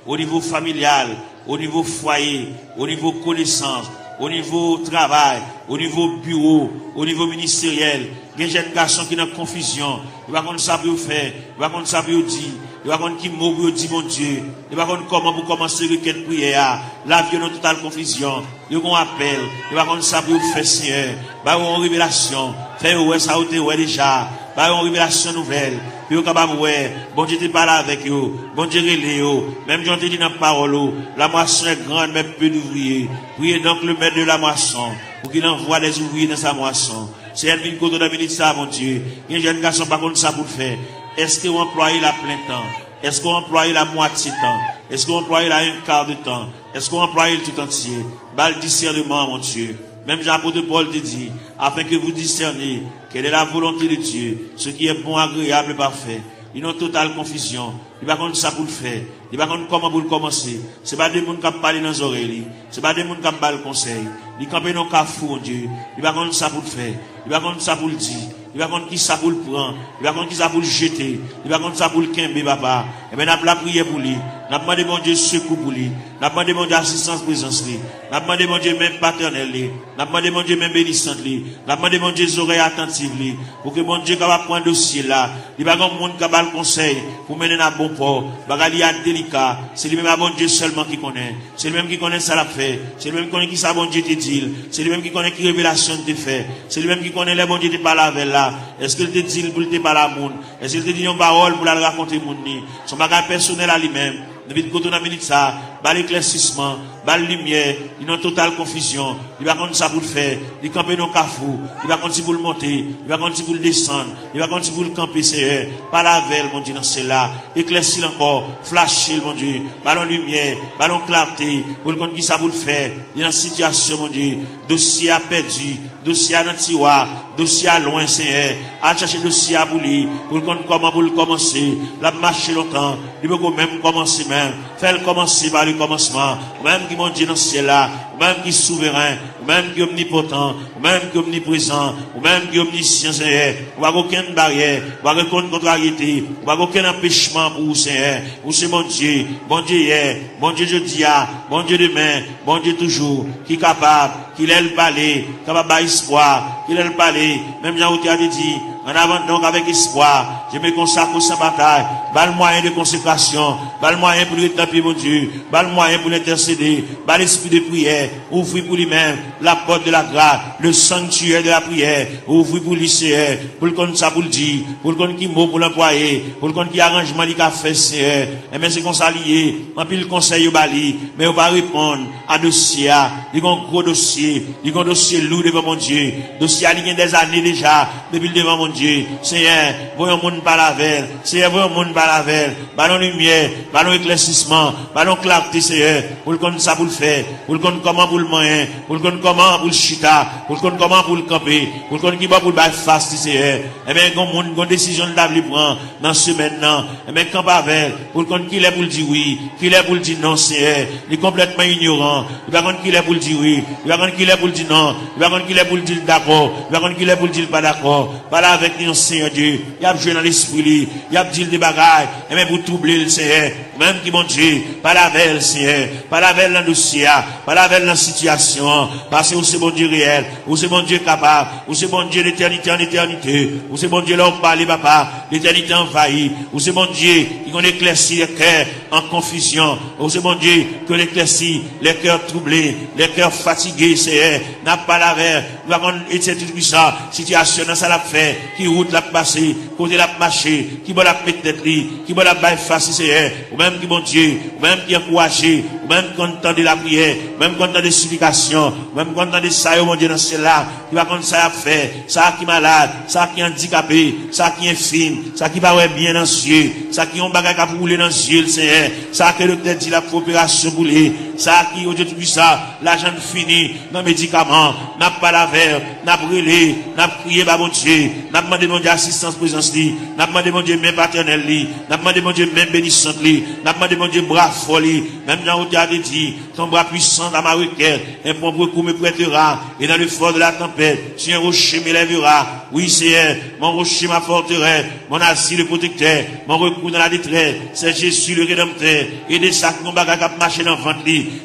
au niveau familial, au niveau foyer, au niveau connaissance, au niveau travail, au niveau bureau, au niveau ministériel. Il y a des jeunes garçons qui sont en confusion. Ils ne savent pas ça pour faire, ils ne savent pas ça pour dire. Il va qu'on qui mot pour dire mon Dieu. Il va qu'on comment pour commencer requête prière. La vie dans totale confusion. Il va qu'on appel. Il va qu'on ça pour faire Seigneur. Bah on révélation. Faire ouais ça ou ouais déjà. Bah on révélation nouvelle. Puis on capable ouais. Bon Dieu te parle avec eux. Bon Dieu relé eux. Même Jean te dit dans la parole. La moisson est grande mais peu d'ouvriers. Priez donc le maître de la moisson pour qu'il envoie des ouvriers dans sa moisson. C'est elle qui côté de ça mon Dieu. Il y a des jeunes garçons pas contre ça pour faire. Est-ce qu'on emploie la plein temps? Est-ce qu'on emploie la moitié temps? Est-ce qu'on emploie la un quart de temps? Est-ce qu'on emploie le tout entier? Bal discernement, mon Dieu. Même Jean-Apôtre Paul te dit, afin que vous discerniez quelle est la volonté de Dieu, ce qui est bon, agréable et parfait. Ils ont totale confusion. Il va contre ça pour le faire. Il va contre comment pour le commencer. C'est pas des gens qui parlent dans les oreilles. C'est pas des gens qui parlent le conseil. Ils campent dans le cafou, mon Dieu. Il va contre ça pour le faire. Il va contre ça pour le dire. Il va contre qui ça pour le prendre. Il va contre qui ça pour le jeter. Il va contre ça pour le quimber, papa. Et bien, on a la prière pour lui. On a demandé, mon Dieu, secours pour lui. On a demandé, mon Dieu, assistance, présence, lui. On a demandé, mon Dieu, même paternel, lui. On a demandé, mon Dieu, même bénissante, lui. On a demandé, mon Dieu, oreilles attentives, lui. Pour que, mon Dieu, capable prendre dossier là. Il va avoir un monde capable le conseil. Pour mener à bon port. Bagali a délicat. C'est lui-même à bon Dieu seulement qui connaît. C'est lui-même qui connaît ça l'a fait. C'est lui-même qui connaît qui ça bon Dieu te dit. C'est lui-même qui connaît qui révélation te fait. C'est lui-même qui connaît les bon Dieu te parle avec là. Est-ce qu'il te dit pour te parler à monde? Est-ce qu'il te dit une parole pour la raconter monde ni? Son bagage personnel à lui-même. Depuis que tu as minute ça, bas l'éclaircissement, bas la lumière, il est en totale confusion. Il va contre ça pour le faire, il camper dans le cafou, il va contre si pour le monter, il va contre si pour le descendre, il va contre si pour le camper, Seigneur. Pas la veille, mon Dieu, dans cela. Éclaircir encore, flasher, mon Dieu, ballon lumière, ballon clarté, pour le compte qui ça pour le faire. Il y a une situation, mon Dieu, dossier à perdu, dossier à tiroir, dossier à loin, Seigneur. À chercher dossier à bouler, pour le compte comment pour le commencer. La marcher longtemps, il peut même commencer même. Faire commencer par le commencement. Même qui, mon Dieu, dans ce ciel-là, même qui est souverain, même qui est omnipotent, même qui est omniprésent, même qui est omniscient, Seigneur. On va aucune barrière, on va aucune contrariété, on va aucun empêchement pour vous, Seigneur. Vous, c'est mon Dieu hier, bon Dieu jeudi, bon Dieu demain, bon Dieu toujours, qui est capable, qui est le palais, capable d'espoir, qui est le palais, même Jean a dit, en avant donc avec espoir, je me consacre sans bataille, bas le moyen de consécration, bas le moyen pour rétablir mon Dieu, bas le moyen pour l'intercéder, bas l'esprit de prière, ouvrir pour lui-même la porte de la grâce, le sanctuaire de la prière, ouvrir pour lui, Seigneur, pour le compte ça pour le dire, pour le compte qui mot pour l'employer, pour le compte qui arrangement du café, Seigneur, et bien c'est qu'on s'allie, en plus le conseil au bali, mais on va répondre à dossier, il y a un gros dossier, il y a un dossier lourd devant mon Dieu, dossier il y a des années déjà, depuis devant mon Dieu, Seigneur, voyons monde par la veille, Seigneur, voyons monde par la veille, ballon lumière, ballon éclaircissement, ballon clarté, Seigneur, pour le compte ça pour le faire, pour le compte comment pour le moyen, pour le compte comment pour le chita, pour le compte comment pour le camper, pour le compte qui va pour le bail fast, Seigneur, et bien, une décision de l'avenir prend dans ce maintenant, et bien, camp avec, pour le compte qu'il est pour le dire oui, qu'il est pour le dire non, Seigneur, il est complètement ignorant, il va compte qu'il est pour le dire oui, il va compte qu'il est pour le dire non, il va compte qu'il est pour le dire d'accord, il va compte qu'il est pour le dire pas d'accord, pas là avec nous, Seigneur Dieu, il y a joué dans l'esprit, il y a dit des bagailles, et même pour troubler le Seigneur, même qui mon Dieu, pas la veille, Seigneur, pas la veille dans le dossier, pas la veille dans la situation, parce que vous c'est bon Dieu réel, vous c'est bon Dieu capable, vous c'est bon Dieu d'éternité en éternité, vous c'est bon Dieu là où parlez, papa, l'éternité envahie, vous c'est bon Dieu qui qu'on éclaircit les cœurs en confusion, vous c'est bon Dieu qui éclaircit les cœurs troublés, les cœurs fatigués, Seigneur, n'a pas la veille, nous avons été tout ça, situation dans ça l'a fait, qui route l'a passé, côté l'a marché, qui va la mettre tête qui va la bailler face, Seigneur, ou même qui bon Dieu, ou même qui encouragé, ou même content de la prière, ou même content de supplication, ou même content de ça, mon Dieu, dans cela, qui va comme ça à faire, ça qui est malade, ça qui est handicapé, ça qui est infime, ça qui va bien dans les yeux, ça qui ont bagage à rouler dans les yeux, Seigneur, ça que le tête dit la coopération boulée, ça qui, au Dieu tout ça, l'argent fini, dans les médicaments, n'a pas la verre, n'a brûlé, n'a prié, bah, mon Dieu, n'a demandé mon Dieu assistance, présence, n'a demandé mon Dieu même paternel, n'a demandé mon Dieu même bénissante, n'a demandé mon Dieu bras folie, même dans le a dit, ton bras puissant dans ma requête, un bon recours me prêtera, et dans le fort de la tempête, si un rocher m'élèvera, oui, Seigneur, mon rocher ma forteresse, mon asile le protecteur, mon recours dans la détresse, c'est Jésus le rédempteur, et des sacs, mon bagage qui marché dans le ventre,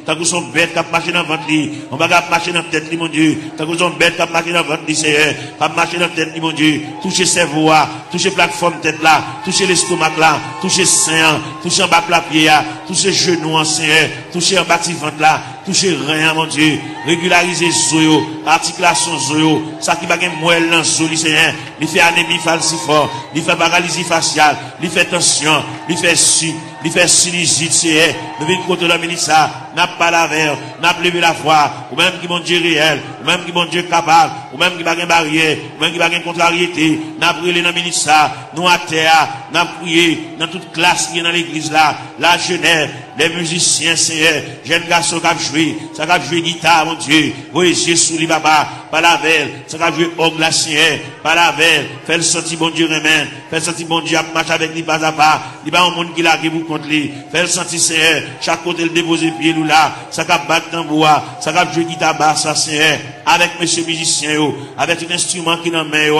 tant que son bête qui marché dans le ventre, mon bagage qui marché dans la tête, mon Dieu, tant que son bête qui marché dans le ventre, Seigneur, qui marché dans la tête, mon Dieu, toucher ses voix, toucher plateforme tête là, toucher l'estomac là, toucher sein, toucher en bas la pied, toucher genoux en Seigneur, toucher en bas de ventre là, toucher rien, mon Dieu, régulariser zoyo, articulation zoyo, ça qui va gagner moelle dans zoyo, Seigneur, il fait anémie falciforme, il fait paralysie faciale, il fait tension, il fait sinusite, Seigneur, nous venons contre la ministre, n'a pas la verre, n'a pas levé la foi, ou même qui mon Dieu réel, ou même qui mon Dieu capable, ou même qui va gagner barrière, ou même qui va gagner contrariété, n'a brûlé dans le ministre, nous à terre, n'a prié dans toute classe qui est dans l'église là, la jeunesse, les musiciens, Seigneur, jeunes garçons qui ont joué, ça qui ont joué guitare, mon Dieu, voyez Jésus, li papa, pas la veille, ça qui ont joué orgue la Seigneur, pas la veille, fait le sentir bon Dieu remède, fait le sentir bon Dieu à marcher avec lui pas à pas, il n'y a pas un monde qui l'a qui vous contre lui, fait le sentir Seigneur, chaque côté le déposer pied nous là, ça qui a battre tambour, ça qui a joué guitare basse, ça Seigneur, avec monsieur musicien, avec un instrument qui dans main,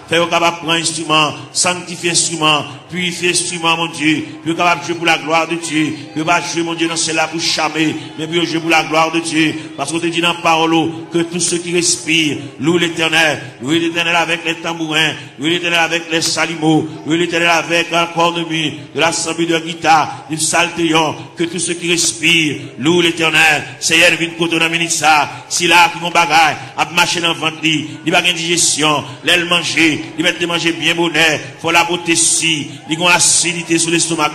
fait au capable prendre instrument, sanctifier instrument, purifier instrument, mon Dieu, puis capable jouer pour la gloire de Dieu, puis pas jouer, mon Dieu, dans cela pour charmer, mais puis jouer pour la gloire de Dieu, parce qu'on te dit dans la parole que tous ceux qui respirent, respire. Loue l'Éternel. Loue l'Éternel avec les tambourins. Loue l'Éternel avec les salimos. Loue l'Éternel avec un corps de nuit, de l'assemblée de guitare, du saltéon. Que tous ceux qui respirent loue l'Éternel. Seigneur, vient côté dans minute ça. Si là, qui vont bagaille, à marcher dans le ventre, il va gagner digestion, l'aile manger, il va manger bien bonheur, faut la beauté si, il a acidité sur l'estomac,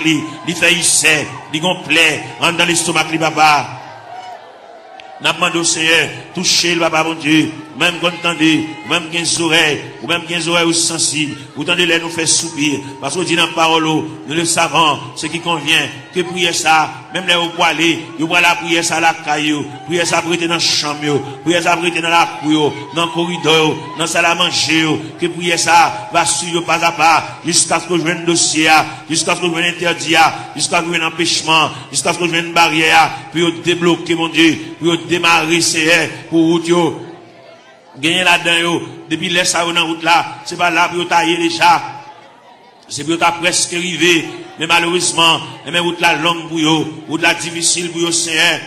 il fait sec, il a plaie, dans l'estomac, papa. N'a demandé au Seigneur, touchez le papa, mon Dieu, même quand entendez, même qu'un oreilles, ou même qu'un oreilles sensibles, vous entendez les nous faire soupir, parce qu'on dit dans la parole, nous le savons, ce qui convient, que prier ça, même les pour aller, vous voyez la prière ça la caillou, prier ça pour être dans la chambre, prier ça pour être dans la cour, dans le corridor, dans la salle à manger, que prier ça va suivre pas à pas, jusqu'à ce que je vienne un dossier, jusqu'à ce que je vienne interdit, jusqu'à ce que je vienne un empêchement, jusqu'à ce que je vienne une barrière, puis débloquer mon Dieu, puis démarrer c'est pour route yo gagner là-dedans yo depuis laisse ça dans route là c'est pas là pour tailler déjà c'est pour ta presque arrivé mais malheureusement mais route là longue pour yo route là difficile pour yo c'est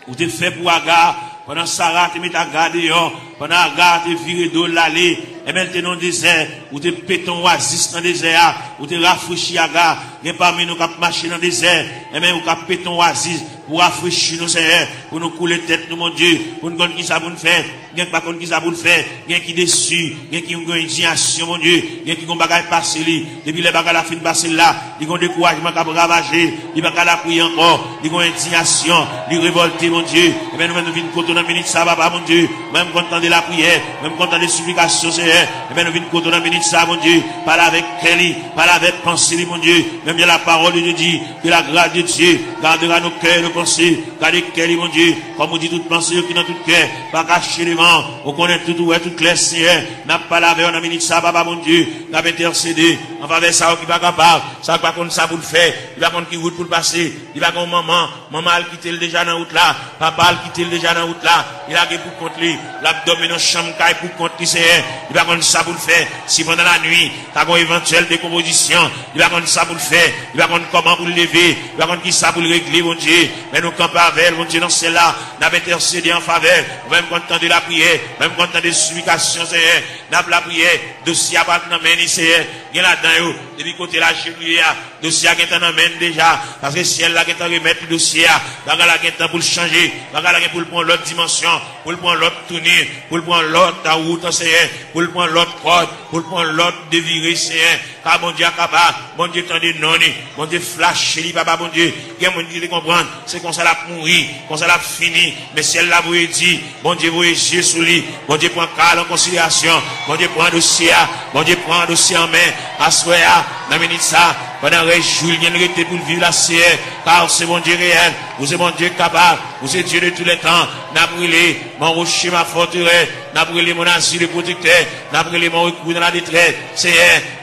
ou te fait pour aga pendant Sarah te met à garder yo pendant aga te virer de l'aller et même te dans désert ou te péton oasis dans désert ou te rafraîchir aga gen parmi nous cap marcher dans désert et même ou cap péton oasis pour rafraîchir nous Seigneur pour nous couler tête nous mon Dieu pour nous connaître qui ça pour nous faire gen pas connaître qui ça pour nous faire gen qui déçu gen qui ont indignation mon Dieu gen qui ont bagaille passer li depuis les bagaille la fin passer là ils ont découragement cap ravager ils pas la prier encore ils ont indignation ils révolter mon Dieu et même nous venons côté dans minute ça papa mon Dieu même quand on entend la prière même quand on entend les supplications Seigneur et même nous venons côté dans minute ça mon Dieu parle avec Kelly parle avec pensée mon Dieu même bien la parole de Dieu dit que la grâce de Dieu gardera nos cœurs nos pensées gardez Kelly mon Dieu comme on dit toute pensée qui dans tout cœur pas cacher les vents on connaît tout ouais tout clair Seigneur n'a pas lavé on a minute ça papa mon Dieu n'a pas intercédé en faveur ça qui pas capable ça pas contre ça pour le faire il va contre qui route pour le passer il va comme maman a quitté déjà dans route là papa a quitté déjà dans route là il a pour contre lui l'abdomen en chambre caille pour contre lui Seigneur il va contre ça pour le faire si pendant la nuit t'as une éventuelle décomposition il va contre ça pour le faire il va contre comment pour le lever il va contre qui ça pour le régler mon Dieu mais nous campons avec mon Dieu dans celle-là n'a intercédé en faveur même quand on de la prière même quand on des supplications Seigneur n'a la prière dossier à pas dans main Seigneur il là-dedans depuis côté la chevalier dossier qui est en main déjà parce que ciel là qui est en remettre le dossier bagarre là qui est pour le changer bagarre là pour le prendre l'autre dimension pour le prendre l'autre tournure pour le prendre l'autre route Seigneur pour le prendre l'autre corde pour le prendre l'autre dévirer Seigneur car mon Dieu capable mon Dieu tendez non mon Dieu flash li papa mon Dieu il y a mon Dieu comprendre c'est comme ça la mourir comme ça la fini mais ciel là vous dit mon Dieu vous yeux sur lui mon Dieu prend calme en considération mon Dieu prend dossier mon Dieu prend dossier en main assoya dans minute ça pendant que Julien était pour vivre la CR car c'est mon Dieu réel vous êtes mon Dieu capable vous êtes Dieu de tous les temps n'a brûlé mon rocher ma forteresse n'a brûlé mon asile protecteur n'a brûlé mon recours dans la détresse c'est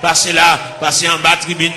passez là passez en bas tribune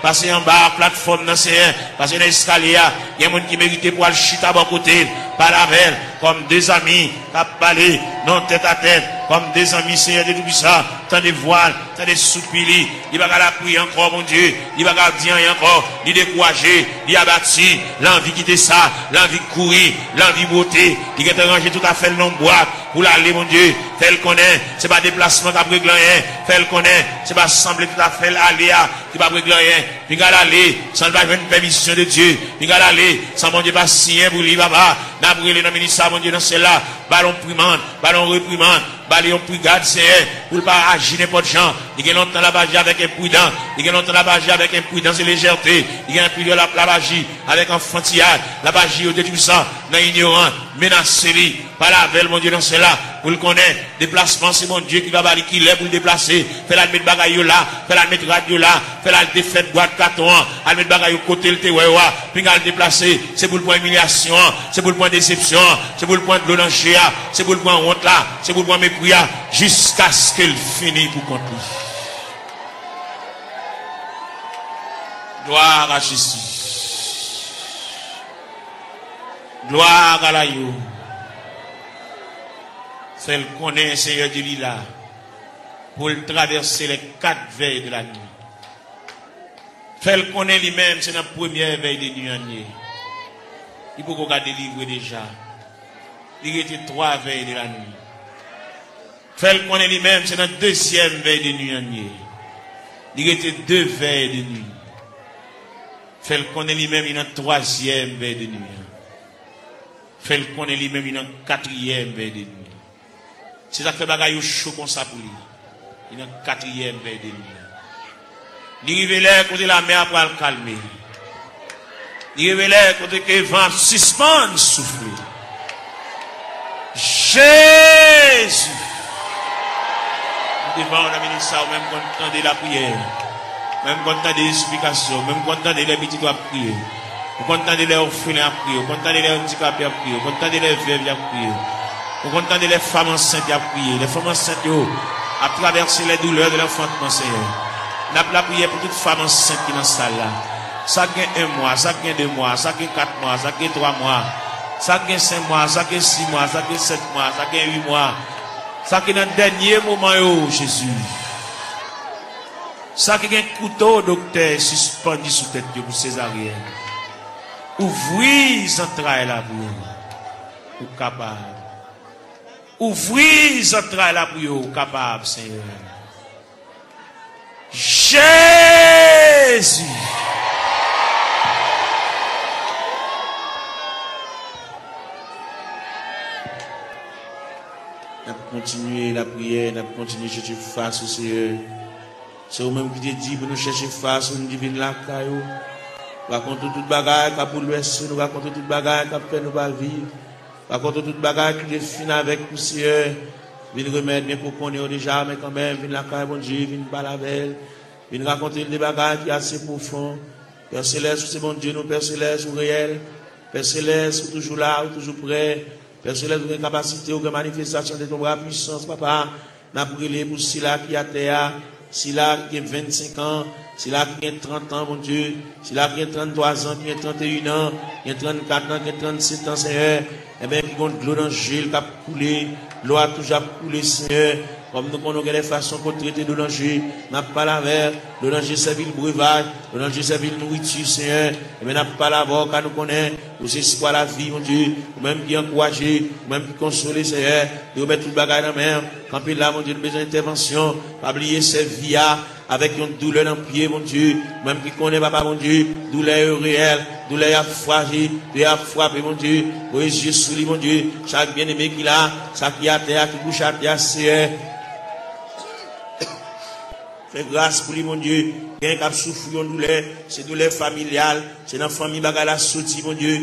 passez en bas plateforme dans c'est passez dans l'escalier il y a des gens qui méritent pour aller chita à bon côté par la veille comme des amis qui parlé non tête à tête comme des amis Seigneur de tout ça tant de voiles tant de soupirs il va la prier encore mon Dieu il va dire encore il décourager il abattu l'envie quitter ça l'envie courir l'envie beauté il est arrangé tout à fait le nom boîte pour l'aller mon Dieu fait le connaît c'est pas déplacement qui a régler rien fait le connaît c'est pas sembler tout à fait aller qui va régler rien il va aller sans pas une permission de Dieu il va aller sans mon Dieu pas signer pour lui papa n'a brûlé dans ministère mon Dieu dans celle-là ballon primande ballon reprimande ballon brigade c'est pour pas agir n'importe gens il y a longtemps la bagie avec imprudence il y a longtemps la bagie avec imprudence et légèreté il y a un peu de la bagie avec enfantillage la bagie au détruit ça dans ignorant menacé lui par la veille mon Dieu dans celle-là pour le connaître déplacement c'est mon Dieu qui va balayer qui l'est pour le déplacer fait la mettre bagaille là fait la mettre radio là fait la défaite boîte carton à mettre bagaille côté le tewa puis le déplacer c'est pour le point humiliation c'est pour le point déception c'est pour le point de l'onanger c'est pour le point honte là c'est pour le point mépris jusqu'à ce qu'elle finisse pour compter gloire à Jésus gloire à la yo fait le connaître Seigneur de l'Ila pour le traverser les 4 veilles de la nuit. Fait le connaître lui-même, c'est la première veille de nuit. Il peut qu'on délivrer déjà. Il était 3 veilles de la nuit. Fait qu'on est lui-même, c'est notre deuxième veille de nuit. Il était 2 veilles de nuit. Fait qu'on est lui-même, il a une 3e veille de nuit. Fait qu'on est lui-même, il a une 4e veille de nuit. C'est ça que fait bagaille chaud comme ça pour lui. Il a une 4e veille de nuit. Il arrive là, côté la mer pour le calmer. Il arrive là, côté que le vent suspend souffler. Jésus! Devant on a mis ça, même quand on entend la prière, même quand on entend des explications, même quand on entend les petits à prier, quand on entend les orphelins à prier, quand on entend les handicapés à prier, quand on entend les veuves à prier, quand on entend les femmes enceintes à prier, les femmes enceintes à traverser les douleurs de l'enfantement, Seigneur. On a la prière pour toutes les femmes enceintes qui sont dans cette salle là. Ça gagne 1 mois, ça gagne 2 mois, ça gagne 4 mois, ça gagne 3 mois, ça gagne 5 mois, ça gagne 6 mois, ça gagne 7 mois, ça gagne 8 mois. Ça qui est dans le dernier moment, Jésus. Ça qui est un couteau, docteur, suspendu sous tête pour césarienne. Ouvrez les entrailles là pour vous, capable. Ouvrez les entrailles là pour vous, capable, Seigneur. Jésus. Nous avons continué la prière, nous avons continué à chercher face au Seigneur. C'est vous-même qui te dit pour nous chercher face au divine la caillou. Nous racontons toute bagaille qui a pour l'ouest, nous racontons toute bagaille qui a fait nous pas vivre. Nous racontons toute bagaille qui est fini avec le Seigneur. Viens remettre bien pour qu'on ait déjà, mais quand même, viens la caille, bon Dieu, viens parler avec elle. Viens raconter des bagailles qui sont assez profondes. Père Céleste, c'est bon Dieu, nous, Père Céleste, ou réel. Père Céleste, toujours là, ou toujours prêt. Père Céleste, vous avez une capacité, vous avez une manifestation de ton bras puissance, papa. Nous avons brûlé pour Sila qui a terre, Sila qui a 25 ans, Sila qui a 30 ans, mon Dieu, Sila qui a 33 ans, qui a 31 ans, qui a 34 ans, qui a 37 ans, Seigneur. Eh bien, qui a de l'eau dans le gel, qui a coulé, l'eau a toujours coulé, Seigneur. Comme nous connaissons les façons qu'on traite de danger, n'a pas la mer, le danger c'est le breuvage, le danger c'est la nourriture, Seigneur. Et bien, n'a pas la voix, car nous connaissons, nous c'est quoi la vie, mon Dieu, ou même qui encourager, ou même qui consoler, Seigneur, de remettre tout le bagage dans la mer, quand il là, mon Dieu, besoin d'intervention, pas oublier ces vies avec une douleur dans le pied, mon Dieu, même qui connaît, papa, mon Dieu, douleur réelle, douleur à fragile, douleur à frapper, mon Dieu, pour les yeux sous lui, mon Dieu, chaque bien-aimé qu'il a, ça qui a terre, qui couche à terre, Seigneur. Fais grâce pour lui, mon Dieu. Il y a un qui souffre de douleur, c'est douleur familiale, c'est dans la famille bagala sorti, mon Dieu.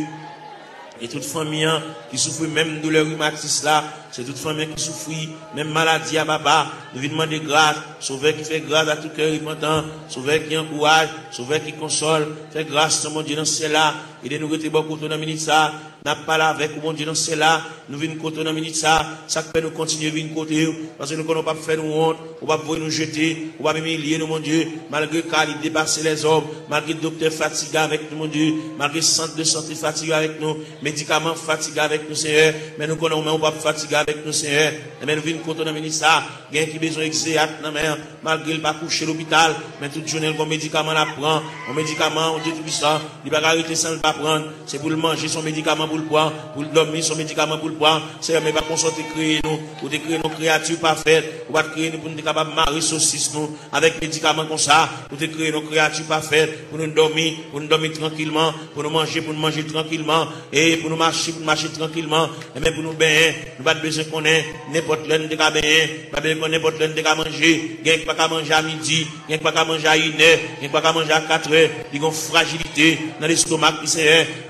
Et toute famille qui souffre même de douleur rhumatisme là, c'est toute famille qui souffre, même maladie à papa. Nous venons demander grâce, sauveur qui fait grâce à tout cœur repentant, sauveur qui encourage, sauveur qui console, fait grâce, mon Dieu, dans cela. Et nous rester beaucoup dans la minute ça. N'a pas là avec mon Dieu dans cela. Nous venons côté dans la minute ça. Ça fait nous continuer à venir côté. Parce que nous ne pouvons pas faire nous honte. On va pouvoir nous jeter. On va humilier nous, mon Dieu. Malgré qu'il dépasse les hommes. Malgré le docteur fatigué avec nous, mon Dieu. Malgré le centre de santé fatigué avec nous. Médicaments fatigués avec nous, Seigneur. Mais nous connaissons, on va pas fatiguer avec nous, Seigneur. Mais nous venons côté dans la minute ça. Il y a qui besoin d'exéat dans la mer. Malgré le pas coucher à l'hôpital. Mais toute journée, le médicament la prend. Un médicament, on dit tout ça. Il va arrêter sans le pas prendre. C'est pour le manger son médicament pour le prendre. Pour dormir son médicament pour le prendre. C'est mais pas qu'on sorte créer nous. Pour créer nos créatures parfaites. Pour créer nous pour nous capables de marier saucisse nous. Avec médicaments comme ça. Pour créer nos créatures parfaites. Pour nous dormir tranquillement. Pour nous manger tranquillement. Et pour nous marcher tranquillement. Et même pour nous baigner. Nous pas besoin qu'on ait n'importe l'un de cas baigner. Pas besoin qu'on ait n'importe l'un de cas manger. Il n'y a pas qu'à manger à midi. Il n'y a pas qu'à manger à 1h. Il n'y a pas qu'à manger à 4h. Il y a une fragilité dans l'estomac qui c'est.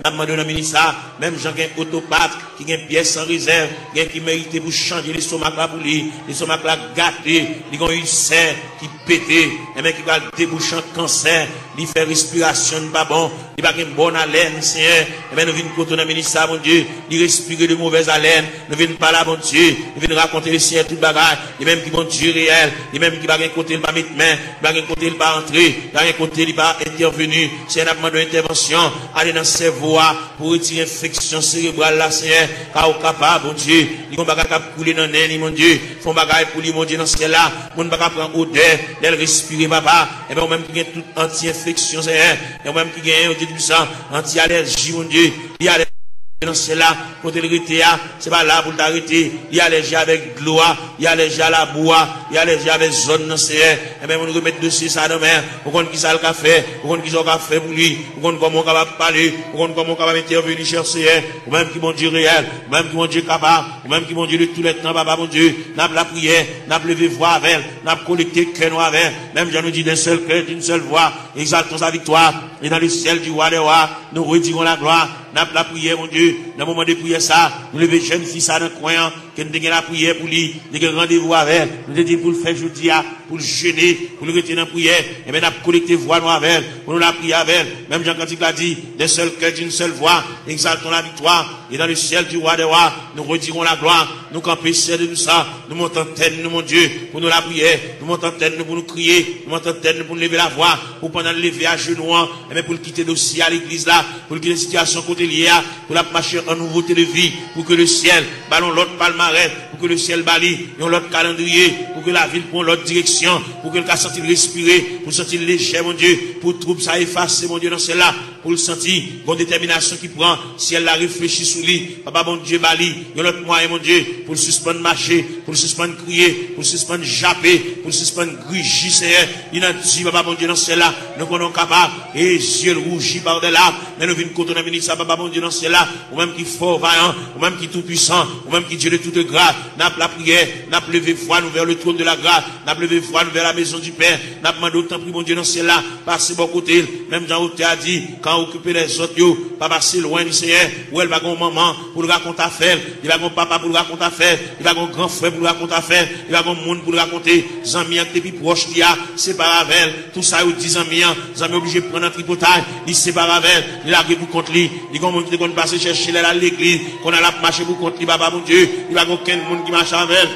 N'a demandé dans ministre. Même Jean qui est autopathe, qui a une pièce sans réserve, qui mérite pour changer l'estomac là pour lui. L'estomac là gâté. Il y a une ulcère qui pété. Et même qui va déboucher un cancer. Il fait respiration pas bon. Il va avoir une bonne haleine, Seigneur. Et bien nous venons côté dans ministère, mon Dieu. Il respire de mauvaise haleine. Nous venons pas là, mon Dieu. Nous venons raconter le Seigneur tout bagage. Et même qui bon Dieu réel. Et même qui va un côté, il va mettre main. Il va un côté, il va entrer. Il va un côté, il va intervenir. C'est un demande d'intervention. Aller dans le cerveau pour retirer l'infection cérébrale là, Seigneur. Car au capable, mon Dieu. Il va pas couler dans l'air, mon Dieu. Font bagage pour lui, mon Dieu, dans ce cas-là. Mon va pas prendre odeur. Elle respire, papa. Et bien, même qui a toute anti-infection, Seigneur. Et même qui a un anti-allergie, mon Dieu. Il y a Dans cela, côté le c'est pas là pour t'arrêter. Il y a les gens avec gloire, il y a les gens à la bois, il y a les gens avec zone dans ce et bien, on remet dossier ça demain. On compte qui ça le café, on compte qui ça le café pour lui, on compte comment on va parler, on compte comment on va intervenir chercher, ou même qui mon Dieu réel, ou même qui mon Dieu capable, ou même qui mon Dieu de tous les temps, papa mon Dieu, n'a pas la prière, n'a pas levé voix avec, n'a pas collecté cœur avec, même j'en nous dit d'un seul cœur, d'une seule voix, exaltons sa victoire, et dans le ciel du roi des rois, nous redirons la gloire. N'a pas la prière, mon Dieu. Dans le moment de prière, ça, nous levons jeune fille, ça, dans le coin, que nous avons la prière pour lui, nous avons rendez-vous avec, nous avons dit pour le faire jeudi, pour le jeûner, pour le retirer dans la prière, et bien, nous avons collecté voix nous avec, pour nous la prier avec, même Jean Cantique l'a dit, d'un seul cœur, d'une seule voix, exaltons la victoire, et dans le ciel du roi des rois, nous redirons la gloire, nous campons ciel de tout ça, nous montons tête, nous, mon Dieu, pour nous la prière, nous montons tête, nous, pour nous crier, nous montons tête, nous, pour nous lever la voix, pour pendant le lever à genoux, et bien, pour le quitter dossier à l'église là, pour le quitter la situation côté pour la marcher en nouveauté de vie, pour que le ciel ballon l'autre palmarès, pour que le ciel bali l'autre calendrier, pour que la ville prenne l'autre direction, pour que le cas sentir respirer, pour sentir léger, mon Dieu, pour trouble ça effacer, mon Dieu, dans celle-là, pour le sentir, bonne détermination qui prend, si elle la réfléchit sous lui, papa, bon Dieu, bali, l'autre moyen, mon Dieu, pour le suspendre marcher, pour le suspendre crier, pour le suspendre japper, pour le suspendre grigir, Seigneur, il a dit, papa, bon Dieu, dans celle-là, nous sommes capables, et yeux rougis par des larmes, mais nous venons contre la ministre, papa, bon Dieu, dans celle-là, ou même qui fort, vaillant, ou même qui tout puissant, ou même qui Dieu de toute grâce, n'a pas la prière, n'a pas levé foi, nous vers le trône de la grâce, n'a pas levé foi, nous vers la maison du Père, n'a pas demandé autant, mon Dieu, dans celle-là, passer bon côté, même Jean Hôtel a dit, quand occuper les autres, yo, pas passer loin du Seigneur, où elle va gon maman, pour le raconter affaire, il va gon papa pour le raconter affaire, il va gon grand frère pour le raconter affaire, il va gon monde pour le raconter, Zami, depuis proche, il y a, sépare avec, tout ça, il dit Zami, Zami obligé de prendre un tripotage, il sépare avec, il a pour contre lui, il y a un monde qui est passé chercher à l'église, qu'on a la marché pour contre lui, papa, mon Dieu, il va aucun monde qui marche avec.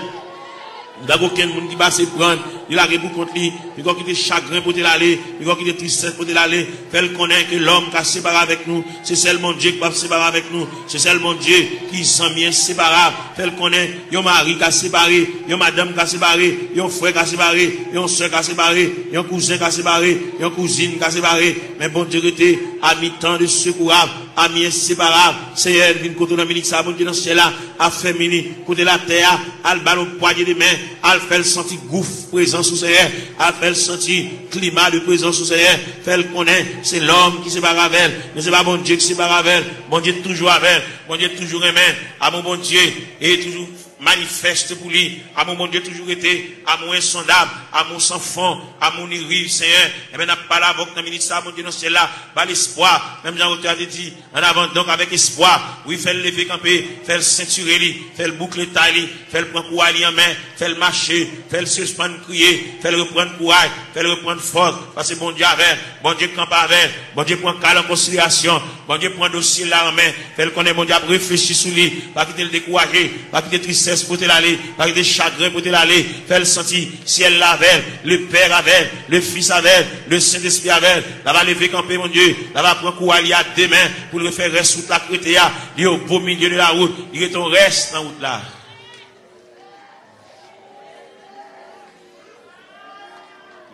Il n'y a aucun monde qui va se prendre. Il a répondu contre lui. Il va quitter chagrin pour l'aller. Il va quitter tristesse pour l'aller. Fait connaître que l'homme qui a séparé avec nous, c'est seulement Dieu qui va séparer avec nous. C'est seulement Dieu qui s'en vient séparable. Fait connaître, il y a un mari qui a séparé, il y a une madame qui a séparé, il y a un frère qui a séparé, il y a une soeur qui a séparé, il y a un cousin qui a séparé, il y a une cousine qui a séparé. Mais bon Dieu était à mi-temps de secourable, à mi-inséparable. Seigneur, vient côté de la ministre, ça, bon Dieu dans ce ciel-là, a fait mini, côté de la terre, à le ballon poignet de main, à le faire sentir gouffre présent sous Seigneur, à faire sentir climat de présence sous Seigneur, fait le connaître, c'est l'homme qui sépare avec elle, mais c'est pas bon Dieu qui sépare avec elle, bon Dieu toujours avec elle, bon Dieu toujours aimé, à mon bon Dieu, et toujours manifeste pour lui, à mon bon Dieu toujours été, à mon insondable, à mon sans fond, à mon irrive, Seigneur, et bien, n'a pas la voix, dans le ministère, mon Dieu, dans ce là, pas l'espoir, même Jean-Roch a dit, en avant, donc, avec espoir, oui, fait le lever camper, fait le ceinturer, fait le boucler taille, fait le prendre courage en main, fait le marcher, fait le suspendre crier, fait le reprendre courage, fait le reprendre force, parce que bon Dieu avec, bon Dieu campe avec, bon Dieu prend calme en considération, bon Dieu prend dossier là en main, fait le connaître, bon Dieu réfléchir sur lui, pas quitter le décourager, pas quitter tristesse pour te l'aller, pas quitter chagrin pour te l'aller, fait le sentir, si elle l'avait, le Père avait, le Fils avait, le Saint-Esprit avait, là va lever camper, mon Dieu, là va prendre courage à deux mains, pour le faire rester sous la crétéa, il est au beau milieu de la route, il est ton reste dans la route là.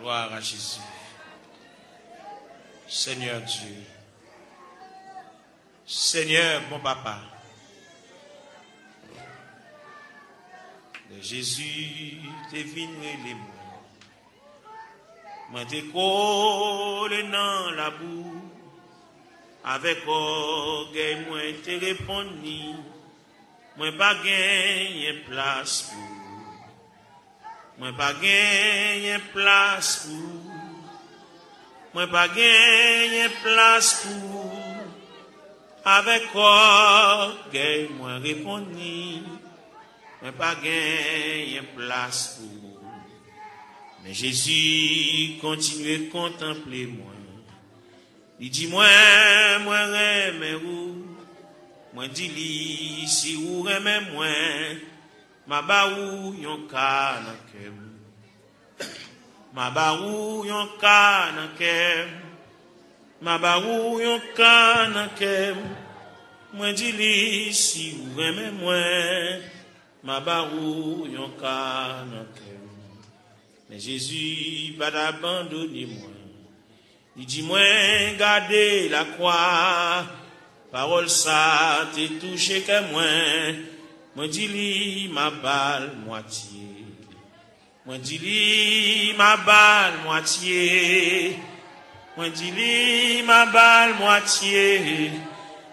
Gloire à Jésus. Seigneur Dieu. Seigneur, mon papa. De Jésus, t'es venu les mots. Moi, t'es collé dans la boue. Avec orgueil, moi, t'es répondu. Moi, pas gagné place pour. Moi pas gagné place pour, moi pas gagné place pour, avec orgueil moi répondu, moi pas gagné place pour, mais Jésus continue à contempler moi, il dit moi remets où, moi dit si vous remets moi, ma baou yon kanakem, ma baou yon kanakem, ma baou yon kanakem, moi dis si vous aimez moi, ma baou yon kanakem. Mais Jésus pas d'abandonner moi, il dit moi gardez la croix, Parole ça t'est touché que moi dis li ma balle moitié. Moi dis li ma balle moitié. Moi dis li ma balle moitié.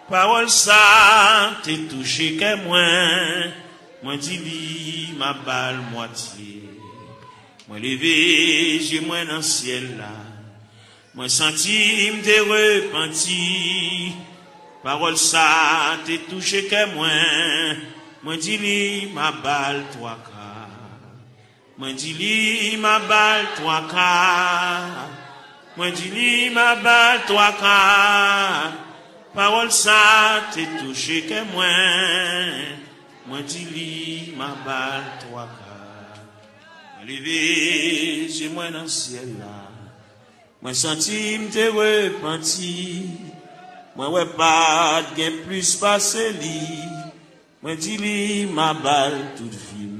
Parole ça t'est touché que moi dis li ma balle moitié. Moi levé, j'ai moi dans le ciel là. Moi senti m'te repenti. Parole ça t'est touché que moi dis li ma balle trois quarts. Moi dis li ma balle trois quarts. Moi dis li ma balle trois quarts. Parole ça t'est touché que moi dis li ma balle trois quarts. Moi levé, j'ai moi dans le ciel là. Moi senti m'te repenti. Moi ouais pas gain plus passé li. Moi dis li ma balle toute vie.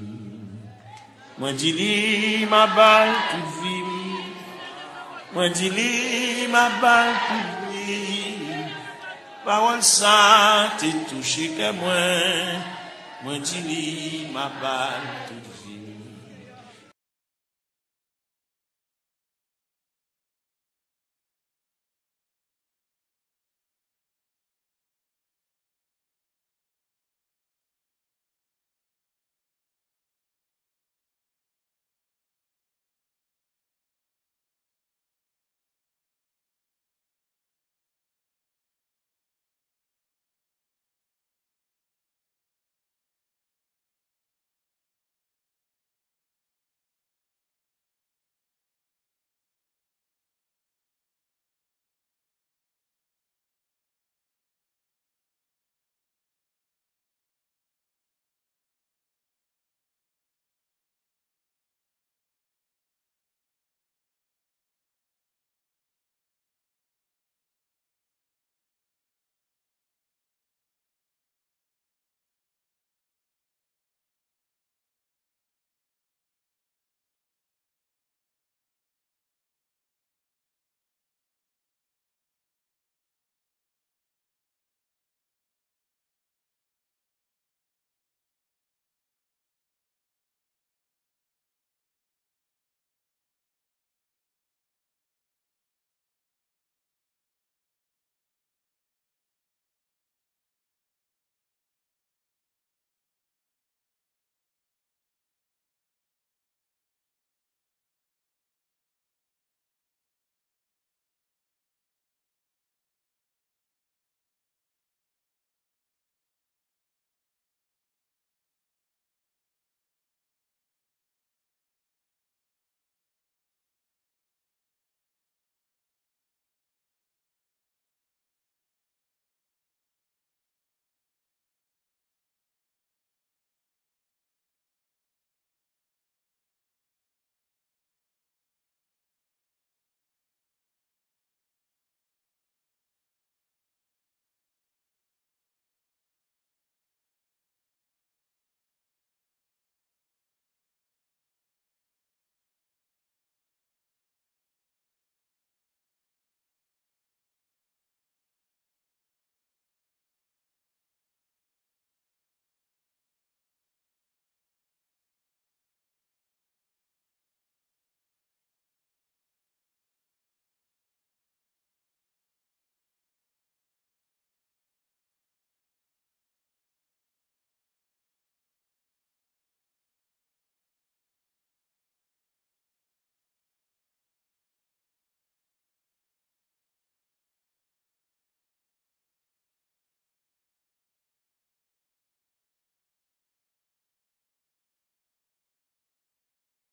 Moi dis li ma balle toute vie. Moi dis li ma balle toute vie. Parole ça t'est touché que moi dis li ma balle toute vie.